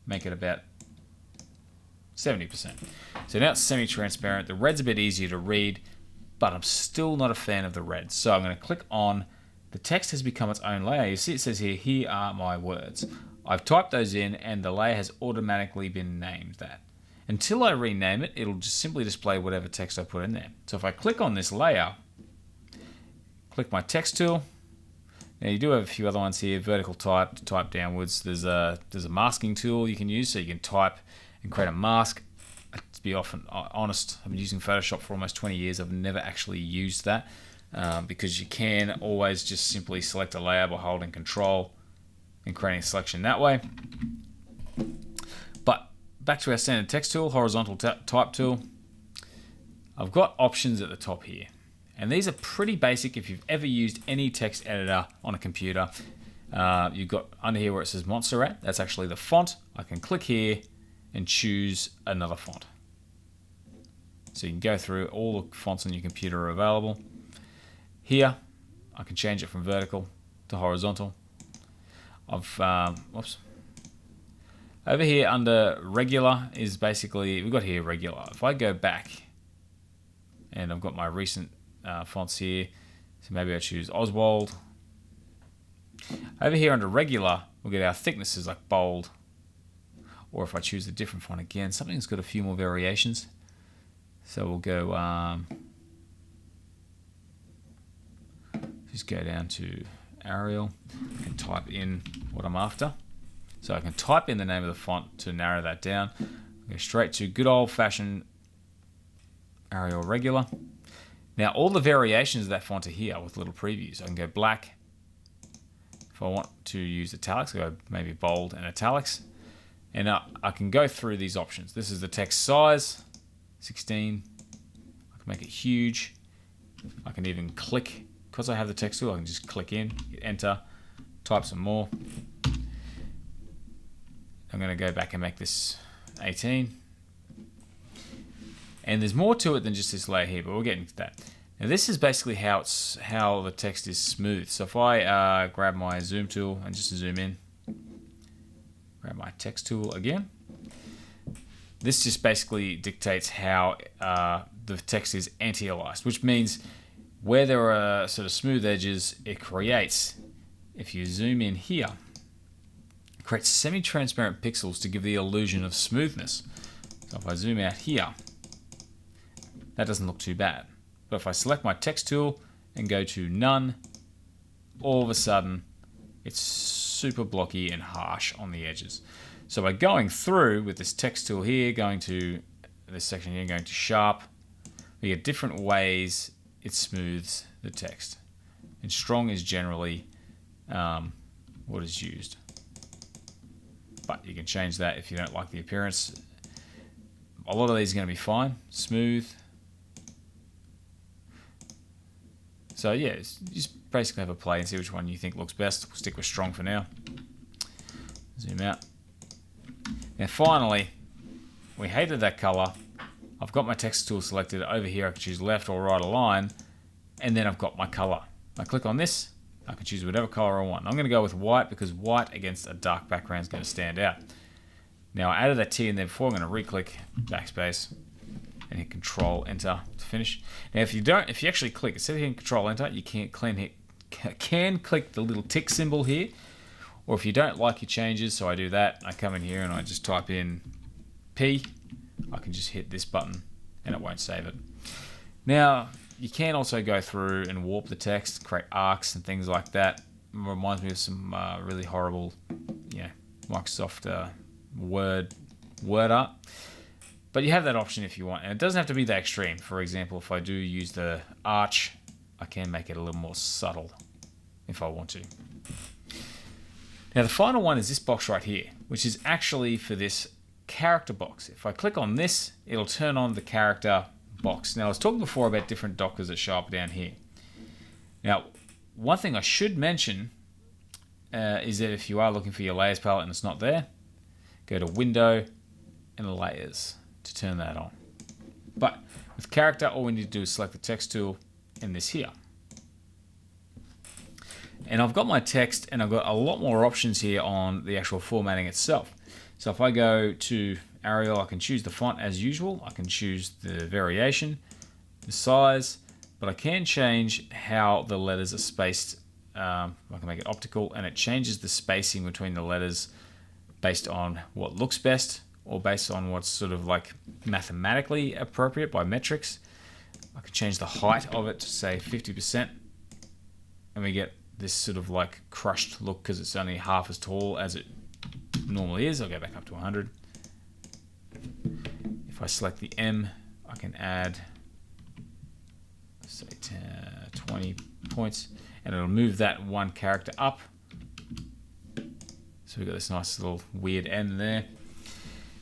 make it about 70%. So now it's semi-transparent. The red's a bit easier to read, but I'm still not a fan of the red. So I'm going to click on, the text has become its own layer. You see it says here are my words. I've typed those in and the layer has automatically been named that. Until I rename it, it'll just simply display whatever text I put in there. So if I click on this layer, click my text tool. Now you do have a few other ones here, vertical type, to type downwards. There's a masking tool you can use, so you can type and create a mask. To be honest, I've been using Photoshop for almost 20 years. I've never actually used that because you can always just simply select a layer by holding Control and creating a selection that way. But back to our standard text tool, horizontal type tool. I've got options at the top here. And these are pretty basic if you've ever used any text editor on a computer. You've got under here where it says Montserrat, that's actually the font. I can click here and choose another font. So you can go through all the fonts on your computer are available. Here, I can change it from vertical to horizontal. Over here under regular is basically, we've got here regular. If I go back and I've got my recent fonts here, so maybe I choose Oswald. Over here under regular, we'll get our thicknesses like bold, or if I choose a different font again, something that's got a few more variations. So we'll go, just go down to Arial and type in what I'm after. So I can type in the name of the font to narrow that down. Go straight to good old-fashioned Arial regular. Now all the variations of that font are here with little previews. I can go black. If I want to use italics, I go maybe bold and italics. And I can go through these options. This is the text size, 16. I can make it huge. I can even click, because I have the text tool, I can just click in, hit enter, type some more. I'm going to go back and make this 18. And there's more to it than just this layer here, but we'll get into that. Now this is basically how the text is smooth. So if I grab my zoom tool and just zoom in, grab my text tool again, this just basically dictates how the text is anti-aliased, which means where there are sort of smooth edges, it creates, if you zoom in here, it creates semi-transparent pixels to give the illusion of smoothness. So if I zoom out here, that doesn't look too bad. But if I select my text tool and go to none, all of a sudden it's super blocky and harsh on the edges. So by going through with this text tool here, going to this section here, going to sharp, we get different ways it smooths the text. And strong is generally what is used. But you can change that if you don't like the appearance. A lot of these are going to be fine. Smooth. So yeah, just basically have a play and see which one you think looks best. We'll stick with strong for now. Zoom out. Now finally, we hated that color. I've got my text tool selected. Over here I can choose left or right align, and then I've got my color. I click on this, I can choose whatever color I want. I'm going to go with white because white against a dark background is going to stand out. Now I added that T in there before. I'm going to re-click backspace and hit Control Enter to finish. Now if you actually click, instead of hitting Control Enter, you can click the little tick symbol here. Or if you don't like your changes, so I do that, I come in here and I just type in P, I can just hit this button and it won't save it. Now, you can also go through and warp the text, create arcs and things like that. It reminds me of some really horrible, Microsoft Word art. But you have that option if you want, and it doesn't have to be that extreme. For example, if I do use the arch, I can make it a little more subtle if I want to. Now the final one is this box right here, which is actually for this character box. If I click on this, it'll turn on the character box. Now I was talking before about different dockers that show up down here. Now, one thing I should mention is that if you are looking for your layers palette and it's not there, go to Window and Layers to turn that on. But with character, all we need to do is select the text tool and this here. And I've got my text and I've got a lot more options here on the actual formatting itself. So if I go to Arial, I can choose the font as usual. I can choose the variation, the size, but I can change how the letters are spaced. I can make it optical, and it changes the spacing between the letters based on what looks best or based on what's sort of like mathematically appropriate by metrics. I can change the height of it to say 50%, and we get this sort of like crushed look because it's only half as tall as it normally is. I'll go back up to 100. If I select the M, I can add, say, 20 points, and it'll move that one character up. So we've got this nice little weird M there.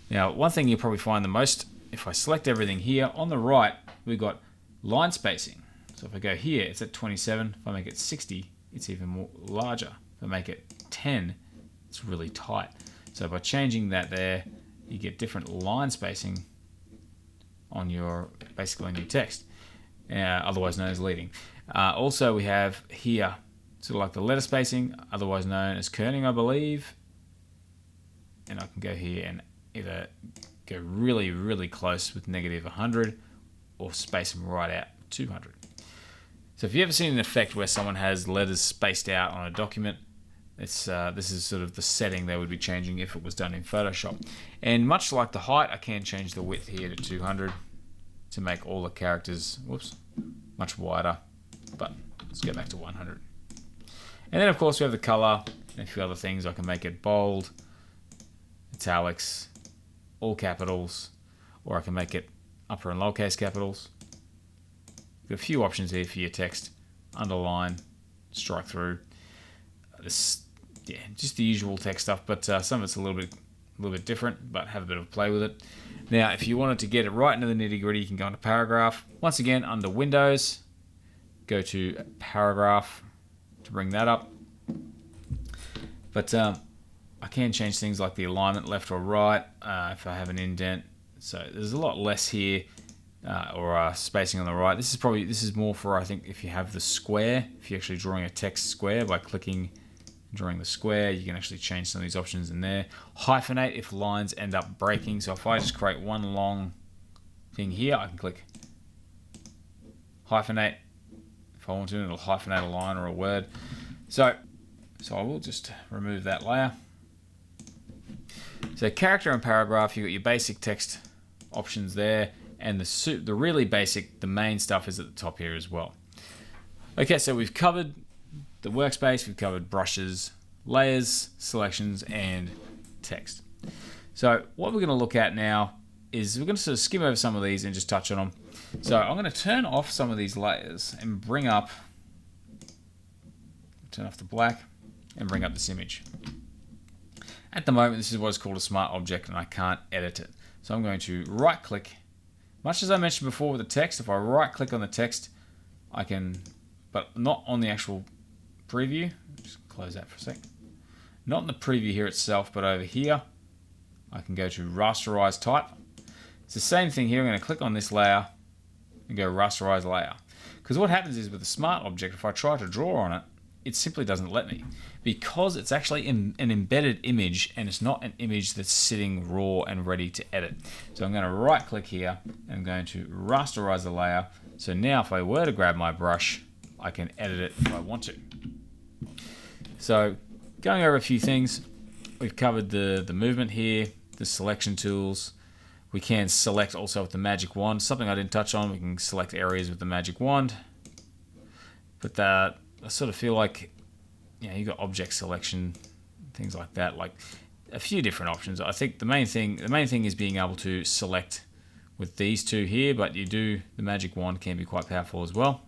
Now, one thing you'll probably find the most, if I select everything here, on the right, we've got line spacing. So if I go here, it's at 27. If I make it 60, it's even more larger. If I make it 10, it's really tight. So by changing that there, you get different line spacing on your, basically on your text, otherwise known as leading. Also we have here, sort of like the letter spacing, otherwise known as kerning, I believe. And I can go here and either go really, really close with negative 100 or space them right out 200. So if you've ever seen an effect where someone has letters spaced out on a document, this is sort of the setting they would be changing if it was done in Photoshop. And much like the height, I can change the width here to 200 to make all the characters, much wider. But let's go back to 100. And then of course we have the color and a few other things. I can make it bold, italics, all capitals, or I can make it upper and lowercase capitals. Got a few options here for your text: underline, strike through. Just the usual text stuff, but some of it's a little bit different, but have a bit of a play with it. Now, if you wanted to get it right into the nitty-gritty, you can go into Paragraph. Once again, under Windows, go to Paragraph to bring that up. But I can change things like the alignment left or right if I have an indent. So there's a lot less here, or spacing on the right. This is more for, I think, if you have the square. If you're actually drawing a text square by clicking, drawing the square, you can actually change some of these options in there. Hyphenate if lines end up breaking. So if I just create one long thing here, I can click hyphenate. If I want to, it'll hyphenate a line or a word. So I will just remove that layer. So character and paragraph, you've got your basic text options there, and the really basic, the main stuff is at the top here as well. Okay, so we've covered the workspace, we've covered brushes, layers, selections, and text. So what we're going to look at now is we're going to sort of skim over some of these and just touch on them. So I'm going to turn off some of these layers and turn off the black and bring up this image. At the moment, this is what is called a smart object, and I can't edit it. So I'm going to right click. Much as I mentioned before with the text, if I right click on the text, I can, but not on the actual preview. Just close that for a sec. Not in the preview here itself, but over here, I can go to rasterize type. It's the same thing here. I'm going to click on this layer and go rasterize layer. Because what happens is with the smart object, if I try to draw on it, it simply doesn't let me. Because it's actually an embedded image and it's not an image that's sitting raw and ready to edit. So I'm going to right click here and I'm going to rasterize the layer. So now if I were to grab my brush, I can edit it if I want to. So going over a few things, we've covered the movement here, the selection tools. We can select also with the magic wand. Something I didn't touch on, we can select areas with the magic wand. But I sort of feel like, you know, you got object selection, things like that, like a few different options. I think the main thing is being able to select with these two here, but the magic wand can be quite powerful as well.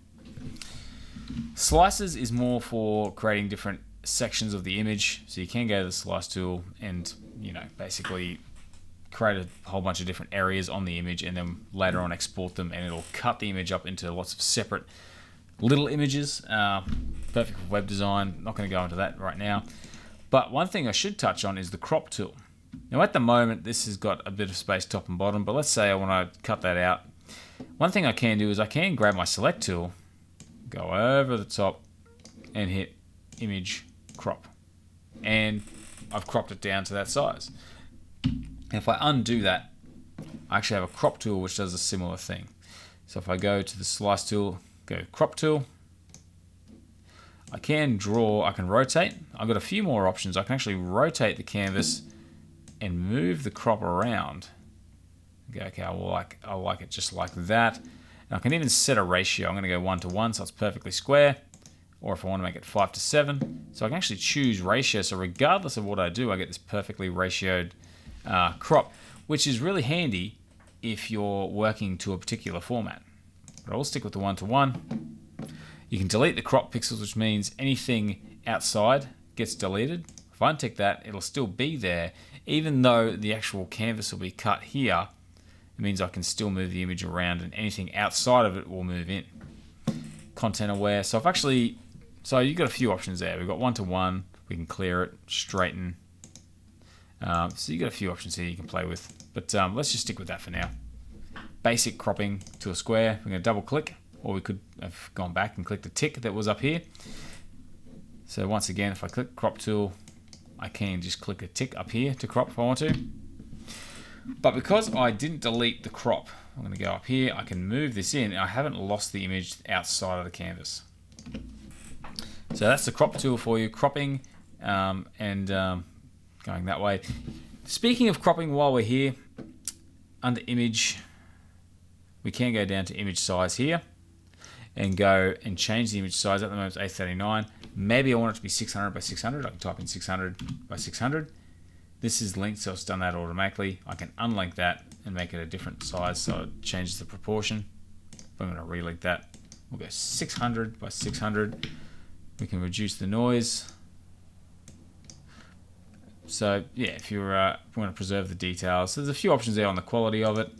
Slices is more for creating different sections of the image. So you can go to the slice tool and, you know, basically create a whole bunch of different areas on the image and then later on export them, and it'll cut the image up into lots of separate little images. Perfect for web design. Not going to go into that right now. But one thing I should touch on is the crop tool. Now at the moment this has got a bit of space top and bottom, but let's say I want to cut that out. One thing I can do is I can grab my select tool, go over the top and hit image crop, and I've cropped it down to that size. If I undo that, I actually have a crop tool which does a similar thing. So if I go to the slice tool, go crop tool, I can draw, I can rotate. I've got a few more options. I can actually rotate the canvas and move the crop around. Okay, I like it just like that. And I can even set a ratio. I'm going to go 1:1, so it's perfectly square. Or if I want to make it 5:7, so I can actually choose ratio. So regardless of what I do, I get this perfectly ratioed crop, which is really handy if you're working to a particular format. But I'll stick with the 1:1. You can delete the crop pixels, which means anything outside gets deleted. If I untick that, it'll still be there, even though the actual canvas will be cut here. It means I can still move the image around and anything outside of it will move in. Content aware. So you've got a few options there. We've got 1:1. We can clear it, straighten. So you've got a few options here you can play with. But let's just stick with that for now. Basic cropping to a square. We're going to double click, or we could have gone back and clicked the tick that was up here. So once again, if I click crop tool, I can just click a tick up here to crop if I want to. But because I didn't delete the crop, I'm going to go up here, I can move this in. I haven't lost the image outside of the canvas. So that's the crop tool for you, cropping and going that way. Speaking of cropping, while we're here, under image, we can go down to image size here and go and change the image size. At the moment it's A39. Maybe I want it to be 600 by 600. I can type in 600 by 600. This is linked, so it's done that automatically. I can unlink that and make it a different size, so it changes the proportion. I'm going to relink that. We'll go 600 by 600. We can reduce the noise. So yeah, if you want to preserve the details, so there's a few options there on the quality of it.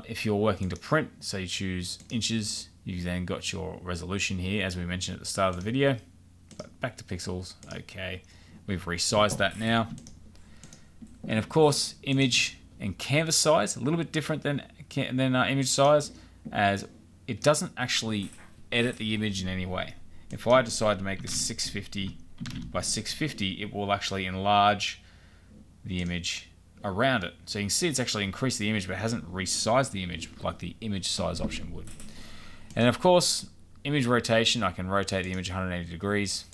If you're working to print, so you choose inches, you then got your resolution here, as we mentioned at the start of the video. But back to pixels. Okay, we've resized that now. And of course, image and canvas size, a little bit different than image size, as it doesn't actually edit the image in any way. If I decide to make this 650 by 650, it will actually enlarge the image around it. So you can see it's actually increased the image, but it hasn't resized the image like the image size option would. And of course, image rotation, I can rotate the image 180 degrees,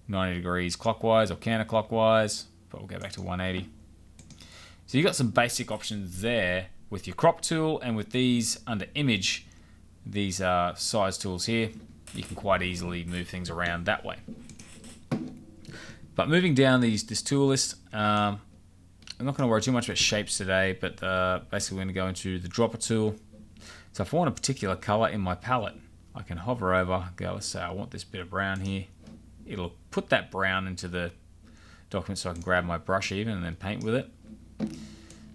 90 degrees clockwise or counterclockwise, but we'll go back to 180. So you've got some basic options there with your crop tool, and with these under image, these size tools here, you can quite easily move things around that way. But moving down this tool list, I'm not going to worry too much about shapes today, but basically we're going to go into the dropper tool. So if I want a particular color in my palette, I can hover over, go, let's say I want this bit of brown here. It'll put that brown into the document so I can grab my brush even and then paint with it.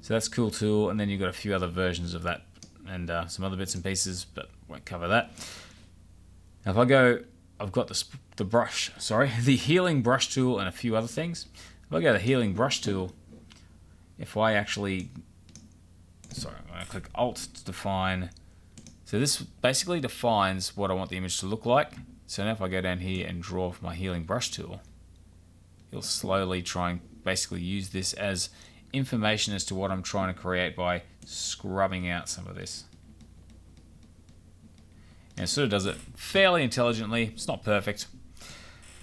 So that's a cool tool, and then you've got a few other versions of that and some other bits and pieces, but won't cover that. Now if I go, I've got the healing brush tool and a few other things. If If I go to the healing brush tool, if I actually, sorry, I'm going to click Alt to define. So this basically defines what I want the image to look like. So now if I go down here and draw with my healing brush tool, you'll slowly try and basically use this as information as to what I'm trying to create by scrubbing out some of this. And it sort of does it fairly intelligently. It's not perfect.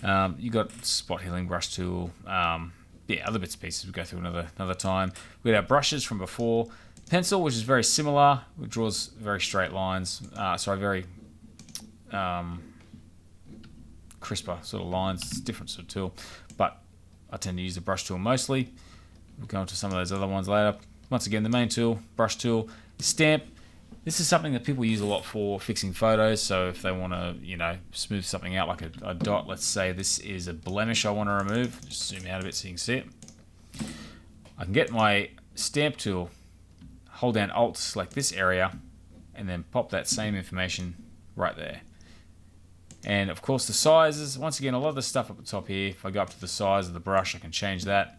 You got spot healing brush tool. Yeah, other bits and pieces we go through another time. We got our brushes from before. Pencil, which is very similar. It draws very straight lines. Very crisper sort of lines. It's a different sort of tool, but I tend to use the brush tool mostly. We'll go into some of those other ones later. Once again, the main tool, brush tool, stamp. This is something that people use a lot for fixing photos. So if they want to, smooth something out like a dot, let's say this is a blemish I want to remove. Just zoom out a bit so you can see it. I can get my stamp tool, hold down Alt to select this area, and then pop that same information right there. And of course the sizes, once again, a lot of the stuff up the top here, if I go up to the size of the brush, I can change that.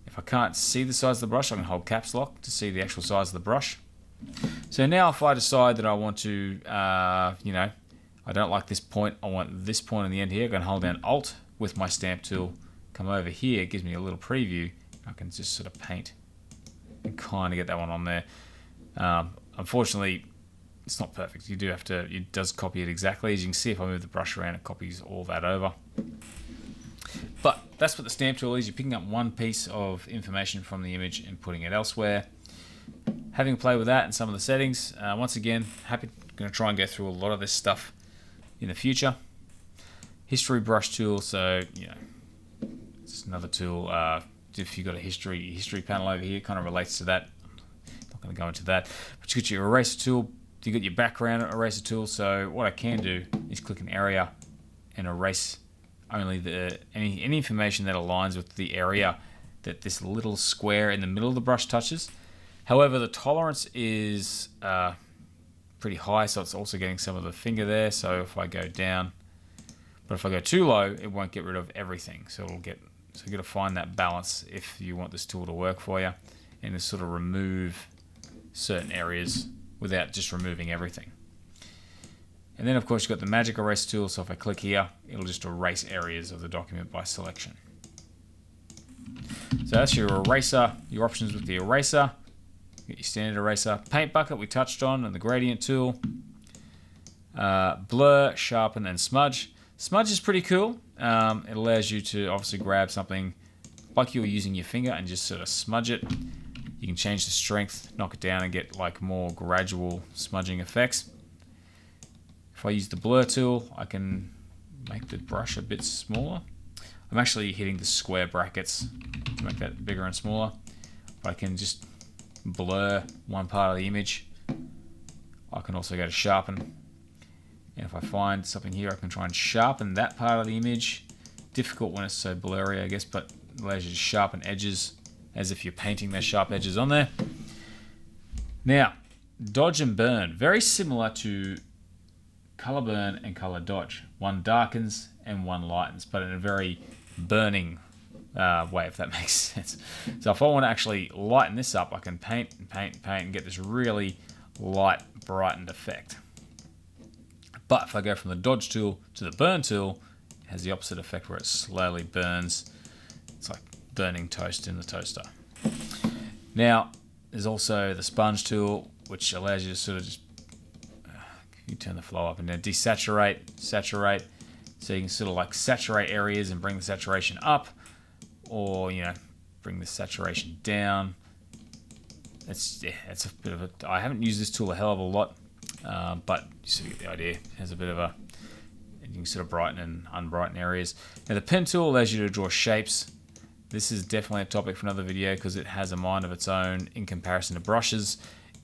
If I can't see the size of the brush, I can hold caps lock to see the actual size of the brush. So now if I decide that I want to, I don't like this point, I want this point on the end here, I can hold down Alt with my stamp tool, come over here, it gives me a little preview. I can just sort of paint and kind of get that one on there. Unfortunately, it's not perfect. You do have to, it does copy it exactly. As you can see, if I move the brush around, it copies all that over. But that's what the stamp tool is. You're picking up one piece of information from the image and putting it elsewhere. Having played with that and some of the settings, once again, going to try and go through a lot of this stuff in the future. History brush tool, so it's another tool. If you've got a history panel over here, kind of relates to that. Not going to go into that, but you got your eraser tool. You got your background eraser tool. So what I can do is click an area and erase only any information that aligns with the area that this little square in the middle of the brush touches. However, the tolerance is pretty high, so it's also getting some of the finger there. So if I go down, but if I go too low, it won't get rid of everything. So you got to find that balance if you want this tool to work for you, and to sort of remove certain areas without just removing everything. And then of course you've got the magic erase tool. So if I click here, it'll just erase areas of the document by selection. So that's your eraser, your options with the eraser. Get your standard eraser. Paint bucket we touched on, and the gradient tool. Blur, sharpen, and smudge. Smudge is pretty cool. It allows you to obviously grab something like you're using your finger and just sort of smudge it. You can change the strength, knock it down, and get like more gradual smudging effects. If I use the blur tool, I can make the brush a bit smaller. I'm actually hitting the square brackets to make that bigger and smaller. But I can just blur one part of the image. I can also go to sharpen, and if I find something here, I can try and sharpen that part of the image. Difficult when it's so blurry, I guess, but it allows you to sharpen edges as if you're painting those sharp edges on there. Now, dodge and burn, very similar to color burn and color dodge. One darkens and one lightens, but in a very burning way, if that makes sense. So if I want to actually lighten this up, I can paint and paint and paint and get this really light, brightened effect. But if I go from the dodge tool to the burn tool, it has the opposite effect where it slowly burns. It's like burning toast in the toaster. Now, there's also the sponge tool, which allows you to sort of just, you turn the flow up and then desaturate, saturate, so you can sort of like saturate areas and bring the saturation up, or bring the saturation down. It's a bit of a. I haven't used this tool a hell of a lot, but you sort of get the idea. It has a bit of a. And you can sort of brighten and unbrighten areas. Now the pen tool allows you to draw shapes. This is definitely a topic for another video because it has a mind of its own in comparison to brushes.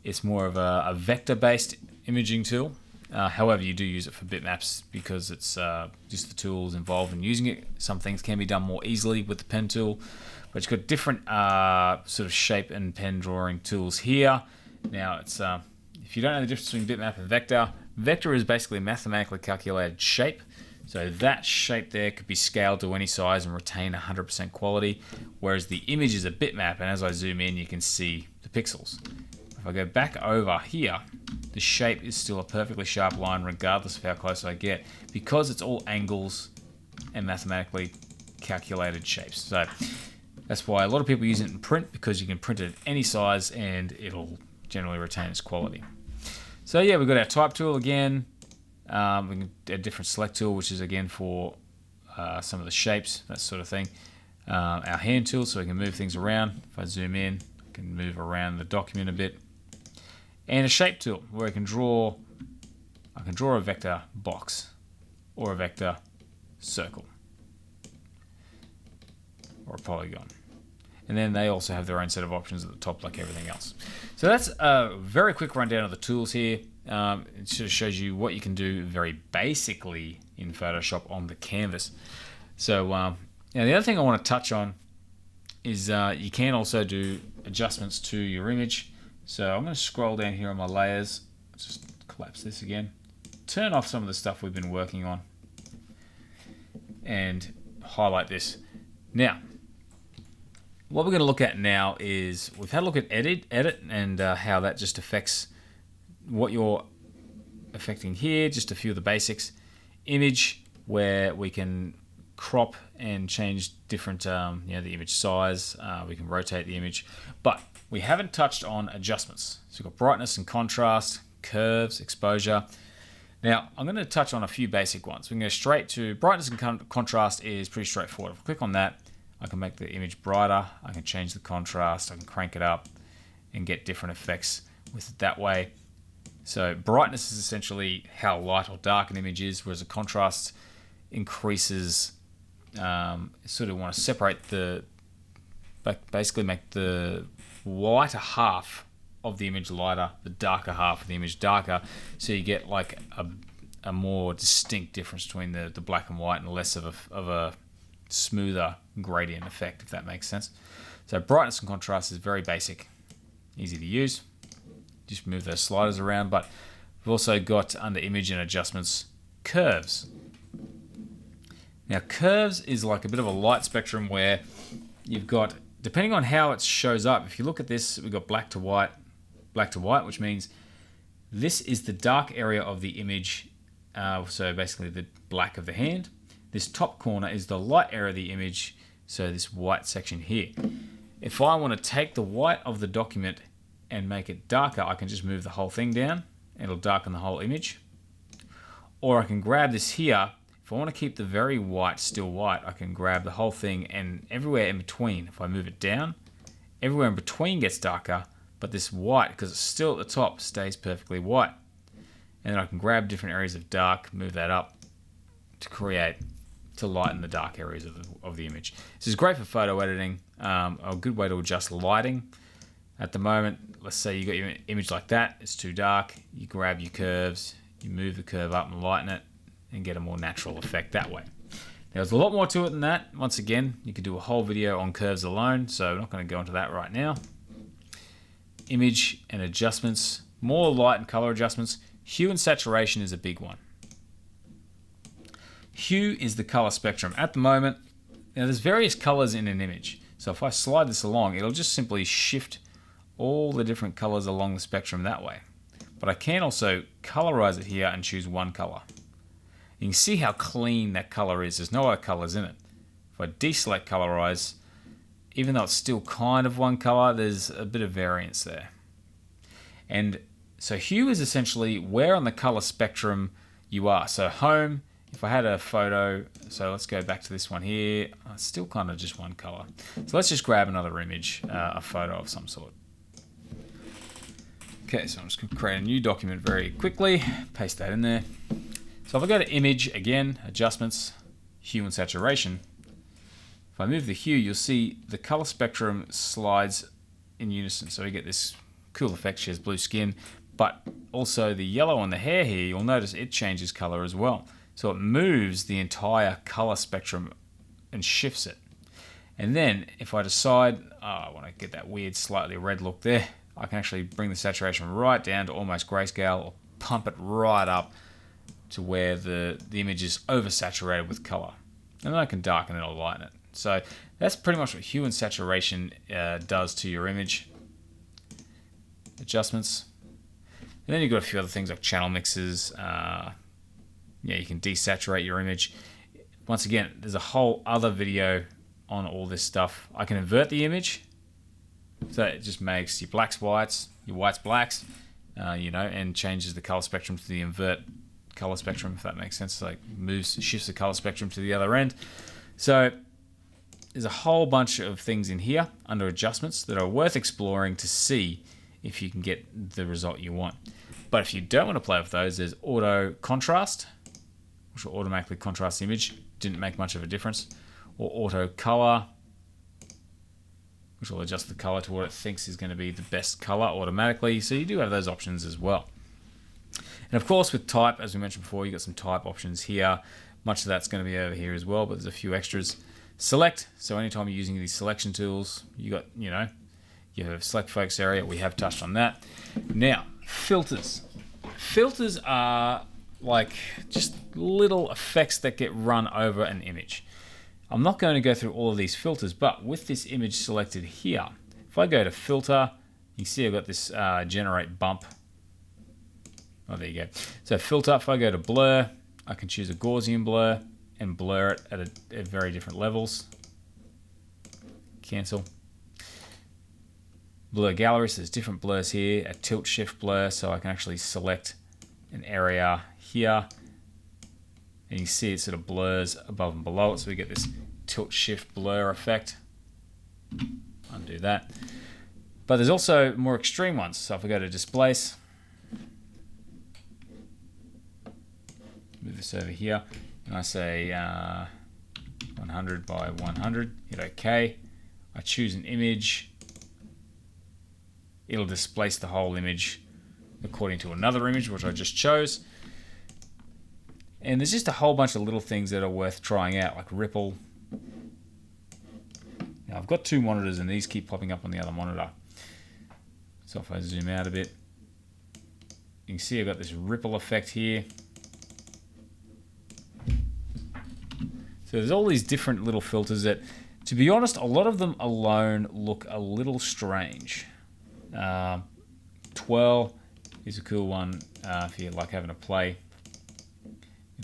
It's more of a vector-based imaging tool. However, you do use it for bitmaps because it's just the tools involved in using it. Some things can be done more easily with the pen tool, but you've got different sort of shape and pen drawing tools here. Now, it's if you don't know the difference between bitmap and vector, vector is basically a mathematically calculated shape. So that shape there could be scaled to any size and retain 100% quality, whereas the image is a bitmap, and as I zoom in, you can see the pixels. If I go back over here, the shape is still a perfectly sharp line regardless of how close I get, because it's all angles and mathematically calculated shapes. So that's why a lot of people use it in print, because you can print it at any size and it'll generally retain its quality. So yeah, we've got our type tool again. We can do a different select tool, which is again for some of the shapes, that sort of thing. Our hand tool, so we can move things around. If I zoom in, I can move around the document a bit. And a shape tool, where I can draw a vector box or a vector circle or a polygon. And then they also have their own set of options at the top, like everything else. So that's a very quick rundown of the tools here. It sort of shows you what you can do very basically in Photoshop on the canvas. So now the other thing I want to touch on is you can also do adjustments to your image. So I'm going to scroll down here on my layers. Let's just collapse this again. Turn off some of the stuff we've been working on and highlight this. Now, what we're going to look at now is, we've had a look at edit and how that just affects what you're affecting here, just a few of the basics. Image, where we can crop and change different, the image size. We can rotate the image, but we haven't touched on adjustments. So we've got brightness and contrast, curves, exposure. Now, I'm going to touch on a few basic ones. We can go straight to brightness and contrast. Is pretty straightforward. If I click on that, I can make the image brighter, I can change the contrast, I can crank it up and get different effects with it that way. So brightness is essentially how light or dark an image is, whereas the contrast increases, sort of want to separate basically make the lighter half of the image lighter, the darker half of the image darker, so you get like a more distinct difference between the black and white and less of a smoother gradient effect, if that makes sense. So brightness and contrast is very basic, easy to use. Just move those sliders around, but we've also got under image and adjustments, curves. Now curves is like a bit of a light spectrum where you've got, depending on how it shows up, if you look at this, we've got black to white, which means this is the dark area of the image, so basically the black of the hand. This top corner is the light area of the image, so this white section here. If I want to take the white of the document and make it darker, I can just move the whole thing down. It'll darken the whole image. Or I can grab this here. If I want to keep the very white still white, I can grab the whole thing, and everywhere in between, if I move it down, everywhere in between gets darker, but this white, because it's still at the top, stays perfectly white. And then I can grab different areas of dark, move that up to lighten the dark areas of the image. This is great for photo editing, a good way to adjust lighting. At the moment, let's say you got your image like that, it's too dark, you grab your curves, you move the curve up and lighten it, and get a more natural effect that way. There's a lot more to it than that. Once again, you could do a whole video on curves alone, so I'm not going to go into that right now. Image and adjustments, more light and color adjustments. Hue and saturation is a big one. Hue is the color spectrum. At the moment, now there's various colors in an image. So if I slide this along, it'll just simply shift all the different colors along the spectrum that way. But I can also colorize it here and choose one color. You can see how clean that color is. There's no other colors in it. If I deselect colorize, even though it's still kind of one color, there's a bit of variance there. And so hue is essentially where on the color spectrum you are. So home, if I had a photo, so let's go back to this one here, it's still kind of just one color. So let's just grab another image, a photo of some sort. Okay, so I'm just going to create a new document very quickly, paste that in there. So if I go to image again, adjustments, hue and saturation, if I move the hue, you'll see the color spectrum slides in unison. So we get this cool effect. She has blue skin, but also the yellow on the hair here, you'll notice it changes color as well. So it moves the entire color spectrum and shifts it. And then if I decide, I want to get that weird slightly red look there, I can actually bring the saturation right down to almost grayscale or pump it right up to where the image is oversaturated with color. And then I can darken it or lighten it. So that's pretty much what hue and saturation does to your image. Adjustments. And then you've got a few other things like channel mixes. You can desaturate your image. Once again, there's a whole other video on all this stuff. I can invert the image. So it just makes your blacks whites, your whites blacks, and changes the color spectrum to the invert color spectrum, if that makes sense. Like shifts the color spectrum to the other end. So there's a whole bunch of things in here under adjustments that are worth exploring to see if you can get the result you want. But if you don't want to play with those, there's auto contrast, which will automatically contrast the image. Didn't make much of a difference. Or auto color, which will adjust the color to what it thinks is going to be the best color automatically. So you do have those options as well. And of course with type, as we mentioned before, you got some type options here. Much of that's going to be over here as well, but there's a few extras. Select, so anytime you're using these selection tools, you got, you have select focus area. We have touched on that. Now, filters. Filters are like just little effects that get run over an image. I'm not going to go through all of these filters, but with this image selected here, if I go to filter, you can see I've got this generate bump. Oh, there you go. So filter, if I go to blur, I can choose a Gaussian blur and blur it at very different levels. Cancel. Blur gallery, so there's different blurs here. A tilt shift blur, so I can actually select an area here. And you see it sort of blurs above and below it, so we get this tilt shift blur effect. Undo that. But there's also more extreme ones. So if I go to displace, move this over here, and I say 100 by 100, hit OK. I choose an image. It'll displace the whole image according to another image, which I just chose. And there's just a whole bunch of little things that are worth trying out, like ripple. Now I've got two monitors and these keep popping up on the other monitor. So if I zoom out a bit, you can see I've got this ripple effect here. So there's all these different little filters that, to be honest, a lot of them alone look a little strange. Twirl is a cool one if you like having a play.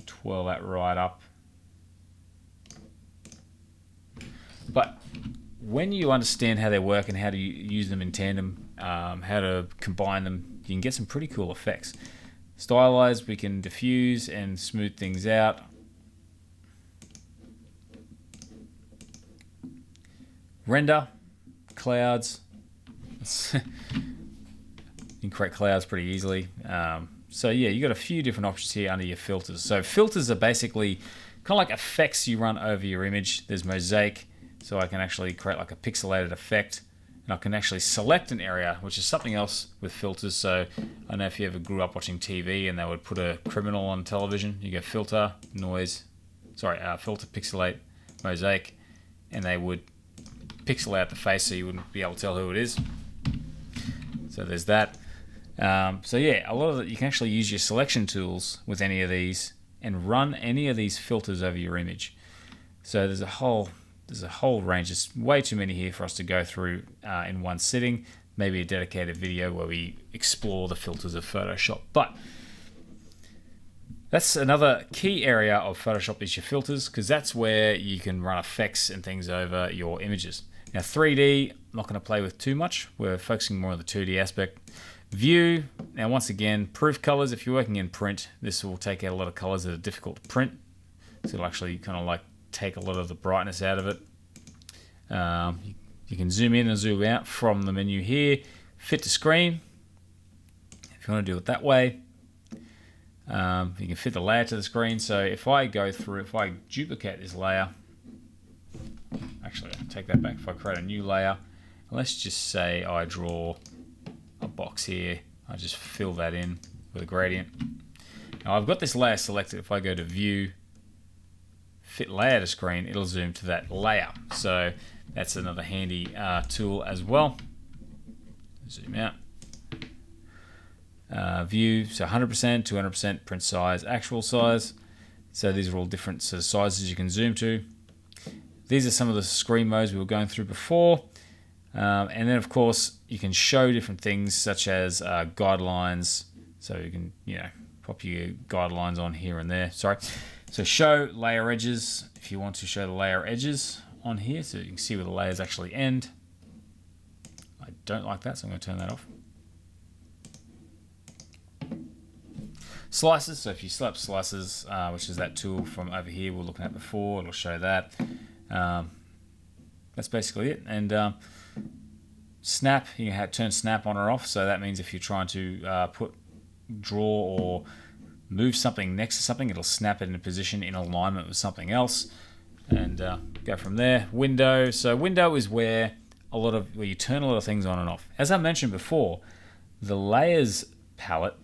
Twirl that right up. But when you understand how they work and how to use them in tandem, how to combine them, you can get some pretty cool effects. Stylize, we can diffuse and smooth things out. Render, clouds. You can create clouds pretty easily. So yeah, you got a few different options here under your filters. So filters are basically kind of like effects you run over your image. There's mosaic, so I can actually create like a pixelated effect, and I can actually select an area, which is something else with filters. So I don't know if you ever grew up watching TV and they would put a criminal on television. You go filter, filter, pixelate, mosaic, and they would pixel out the face so you wouldn't be able to tell who it is. So there's that. So yeah, a lot of it, you can actually use your selection tools with any of these and run any of these filters over your image. So there's a whole range. There's way too many here for us to go through in one sitting. Maybe a dedicated video where we explore the filters of Photoshop. But that's another key area of Photoshop is your filters, because that's where you can run effects and things over your images. Now 3D, I'm not going to play with too much. We're focusing more on the 2D aspect. View, now once again, proof colors. If you're working in print, this will take out a lot of colors that are difficult to print. So it'll actually kind of like take a lot of the brightness out of it. You can zoom in and zoom out from the menu here. Fit to screen, if you want to do it that way. You can fit the layer to the screen. So if I duplicate this layer, actually I'll take that back. If I create a new layer, let's just say I draw a box here, I just fill that in with a gradient. Now I've got this layer selected. If I go to view, fit layer to screen, it'll zoom to that layer. So that's another handy tool as well. Zoom out. View, so 100%, 200%, print size, actual size. So these are all different sort of sizes you can zoom to. These are some of the screen modes we were going through before. And then, of course, you can show different things such as guidelines. So you can, pop your guidelines on here and there. Sorry. So show layer edges if you want to show the layer edges on here so you can see where the layers actually end. I don't like that, so I'm going to turn that off. Slices, so if you select slices, which is that tool from over here we were looking at before, it'll show that. That's basically it. And snap, you can turn snap on or off, so that means if you're trying to draw or move something next to something, it'll snap it into position in alignment with something else. And go from there. Window, so window is where you turn a lot of things on and off. As I mentioned before, the layers palette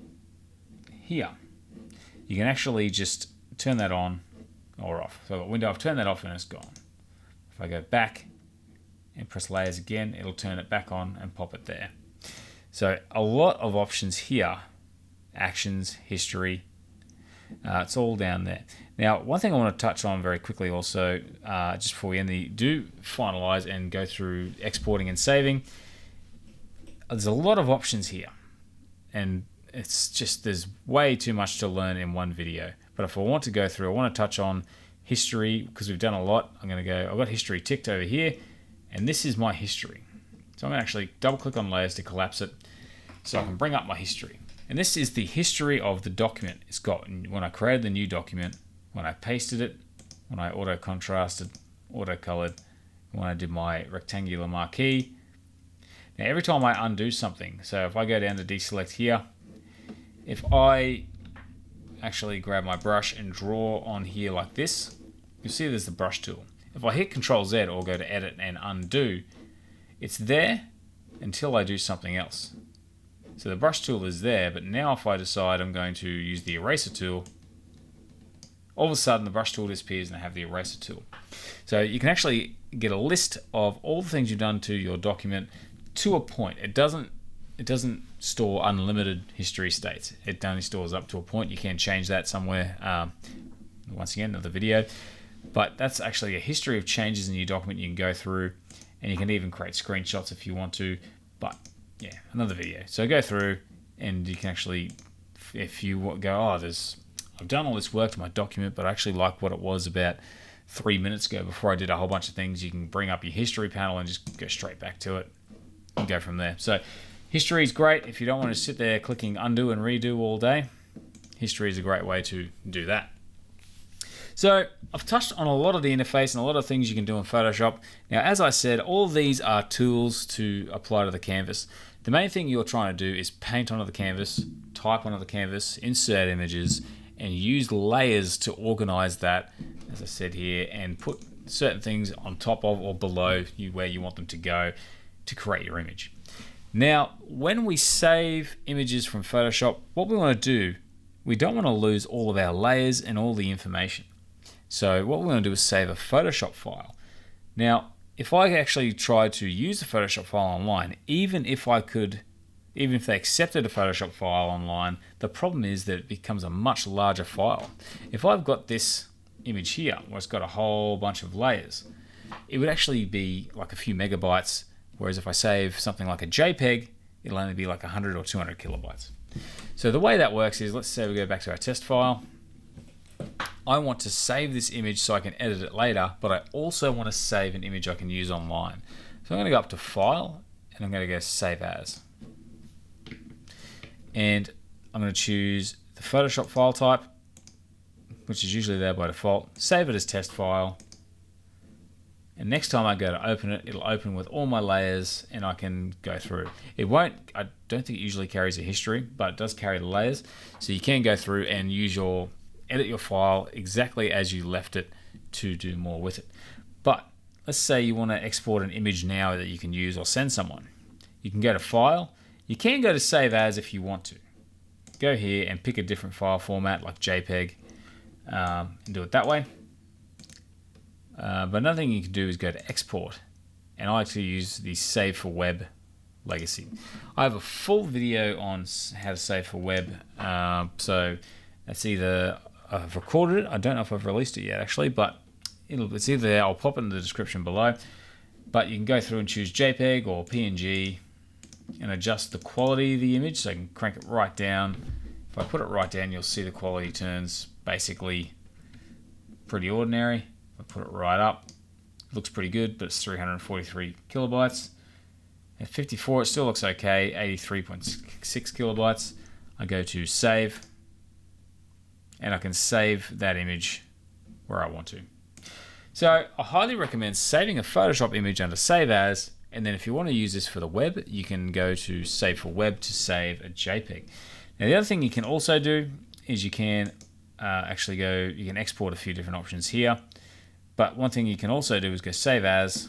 here, you can actually just turn that on or off. So I've got window, I've turned that off and it's gone. If I go back and press layers again, it'll turn it back on and pop it there. So a lot of options here, actions, history, it's all down there. Now, one thing I want to touch on very quickly also, just before we end do finalize and go through exporting and saving. There's a lot of options here, and it's just, there's way too much to learn in one video. But if I want to go through, I want to touch on history because we've done a lot. I'm going to go, I've got history ticked over here, and this is my history. So I'm going to actually double click on layers to collapse it so I can bring up my history. And this is the history of the document. It's got when I created the new document, when I pasted it, when I auto contrasted, auto colored, when I did my rectangular marquee. Now every time I undo something, so if I go down to deselect here, if I actually grab my brush and draw on here like this, you'll see there's the brush tool. If I hit Control Z or go to edit and undo, it's there until I do something else. So the brush tool is there, but now if I decide I'm going to use the eraser tool, all of a sudden the brush tool disappears and I have the eraser tool. So you can actually get a list of all the things you've done to your document to a point. It doesn't store unlimited history states. It only stores up to a point. You can change that somewhere. Once again, another video. But that's actually a history of changes in your document you can go through, and you can even create screenshots if you want to. But yeah, another video. So go through, and you can actually, if you go, I've done all this work to my document, but I actually like what it was about 3 minutes ago before I did a whole bunch of things. You can bring up your history panel and just go straight back to it and go from there. So history is great if you don't want to sit there clicking undo and redo all day. History is a great way to do that. So I've touched on a lot of the interface and a lot of things you can do in Photoshop. Now, as I said, all of these are tools to apply to the canvas. The main thing you're trying to do is paint onto the canvas, type onto the canvas, insert images, and use layers to organize that, as I said here, and put certain things on top of or below you where you want them to go to create your image. Now, when we save images from Photoshop, what we want to do, we don't want to lose all of our layers and all the information. So what we want to do is save a Photoshop file. Now, if I actually tried to use a Photoshop file online, even if they accepted a Photoshop file online, the problem is that it becomes a much larger file. If I've got this image here, where it's got a whole bunch of layers, it would actually be like a few megabytes, whereas if I save something like a JPEG, it'll only be like 100 or 200 kilobytes. So the way that works is, let's say we go back to our test file. I want to save this image so I can edit it later, but I also want to save an image I can use online. So I'm going to go up to File, and I'm going to go Save As. And I'm going to choose the Photoshop file type, which is usually there by default. Save it as test file. And next time I go to open it, it'll open with all my layers and I can go through. It won't, I don't think it usually carries a history, but it does carry the layers. So you can go through and edit your file exactly as you left it to do more with it. But let's say you want to export an image now that you can use or send someone. You can go to File. You can go to Save As if you want to. Go here and pick a different file format like JPEG and do it that way. But another thing you can do is go to Export. And I like to use the Save for Web legacy. I have a full video on how to save for web. So that's either I've recorded it. I don't know if I've released it yet actually, but it's either there. I'll pop it in the description below. But you can go through and choose JPEG or PNG and adjust the quality of the image. So I can crank it right down. If I put it right down, you'll see the quality turns basically pretty ordinary. If I put it right up, it looks pretty good, but it's 343 kilobytes. At 54, it still looks okay, 83.6 kilobytes. I go to save, and I can save that image where I want to. So I highly recommend saving a Photoshop image under Save As, and then if you want to use this for the web, you can go to Save for Web to save a JPEG. Now the other thing you can also do is you can you can export a few different options here, but one thing you can also do is go Save As,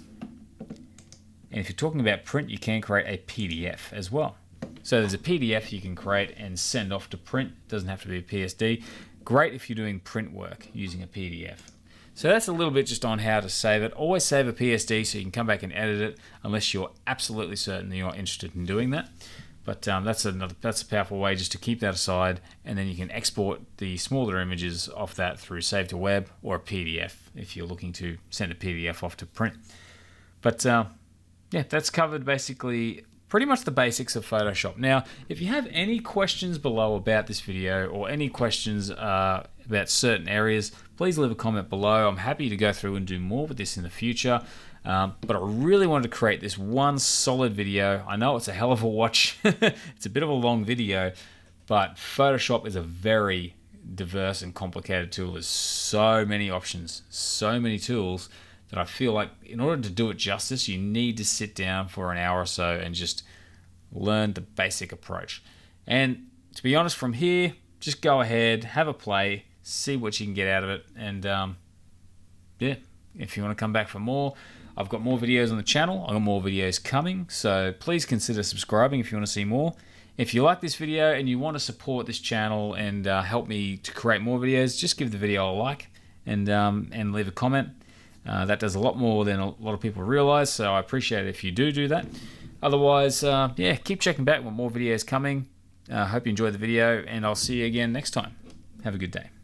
and if you're talking about print, you can create a PDF as well. So there's a PDF you can create and send off to print. It doesn't have to be a PSD. Great if you're doing print work using a PDF. So that's a little bit just on how to save it. Always save a PSD so you can come back and edit it unless you're absolutely certain that you're not interested in doing that. But that's a powerful way just to keep that aside, and then you can export the smaller images off that through Save to Web or a PDF if you're looking to send a PDF off to print. But yeah, that's covered basically pretty much the basics of Photoshop. Now, if you have any questions below about this video or any questions about certain areas, please leave a comment below. I'm happy to go through and do more with this in the future. But I really wanted to create this one solid video. I know it's a hell of a watch. It's a bit of a long video, but Photoshop is a very diverse and complicated tool. There's so many options, so many tools, that I feel like in order to do it justice, you need to sit down for an hour or so and just learn the basic approach. And to be honest, from here, just go ahead, have a play, see what you can get out of it. And yeah, if you want to come back for more, I've got more videos on the channel. I've got more videos coming, so please consider subscribing if you want to see more. If you like this video and you want to support this channel and help me to create more videos, just give the video a like and leave a comment. That does a lot more than a lot of people realize, so I appreciate it if you do that. Otherwise, yeah, keep checking back with more videos coming. Hope you enjoyed the video, and I'll see you again next time. Have a good day.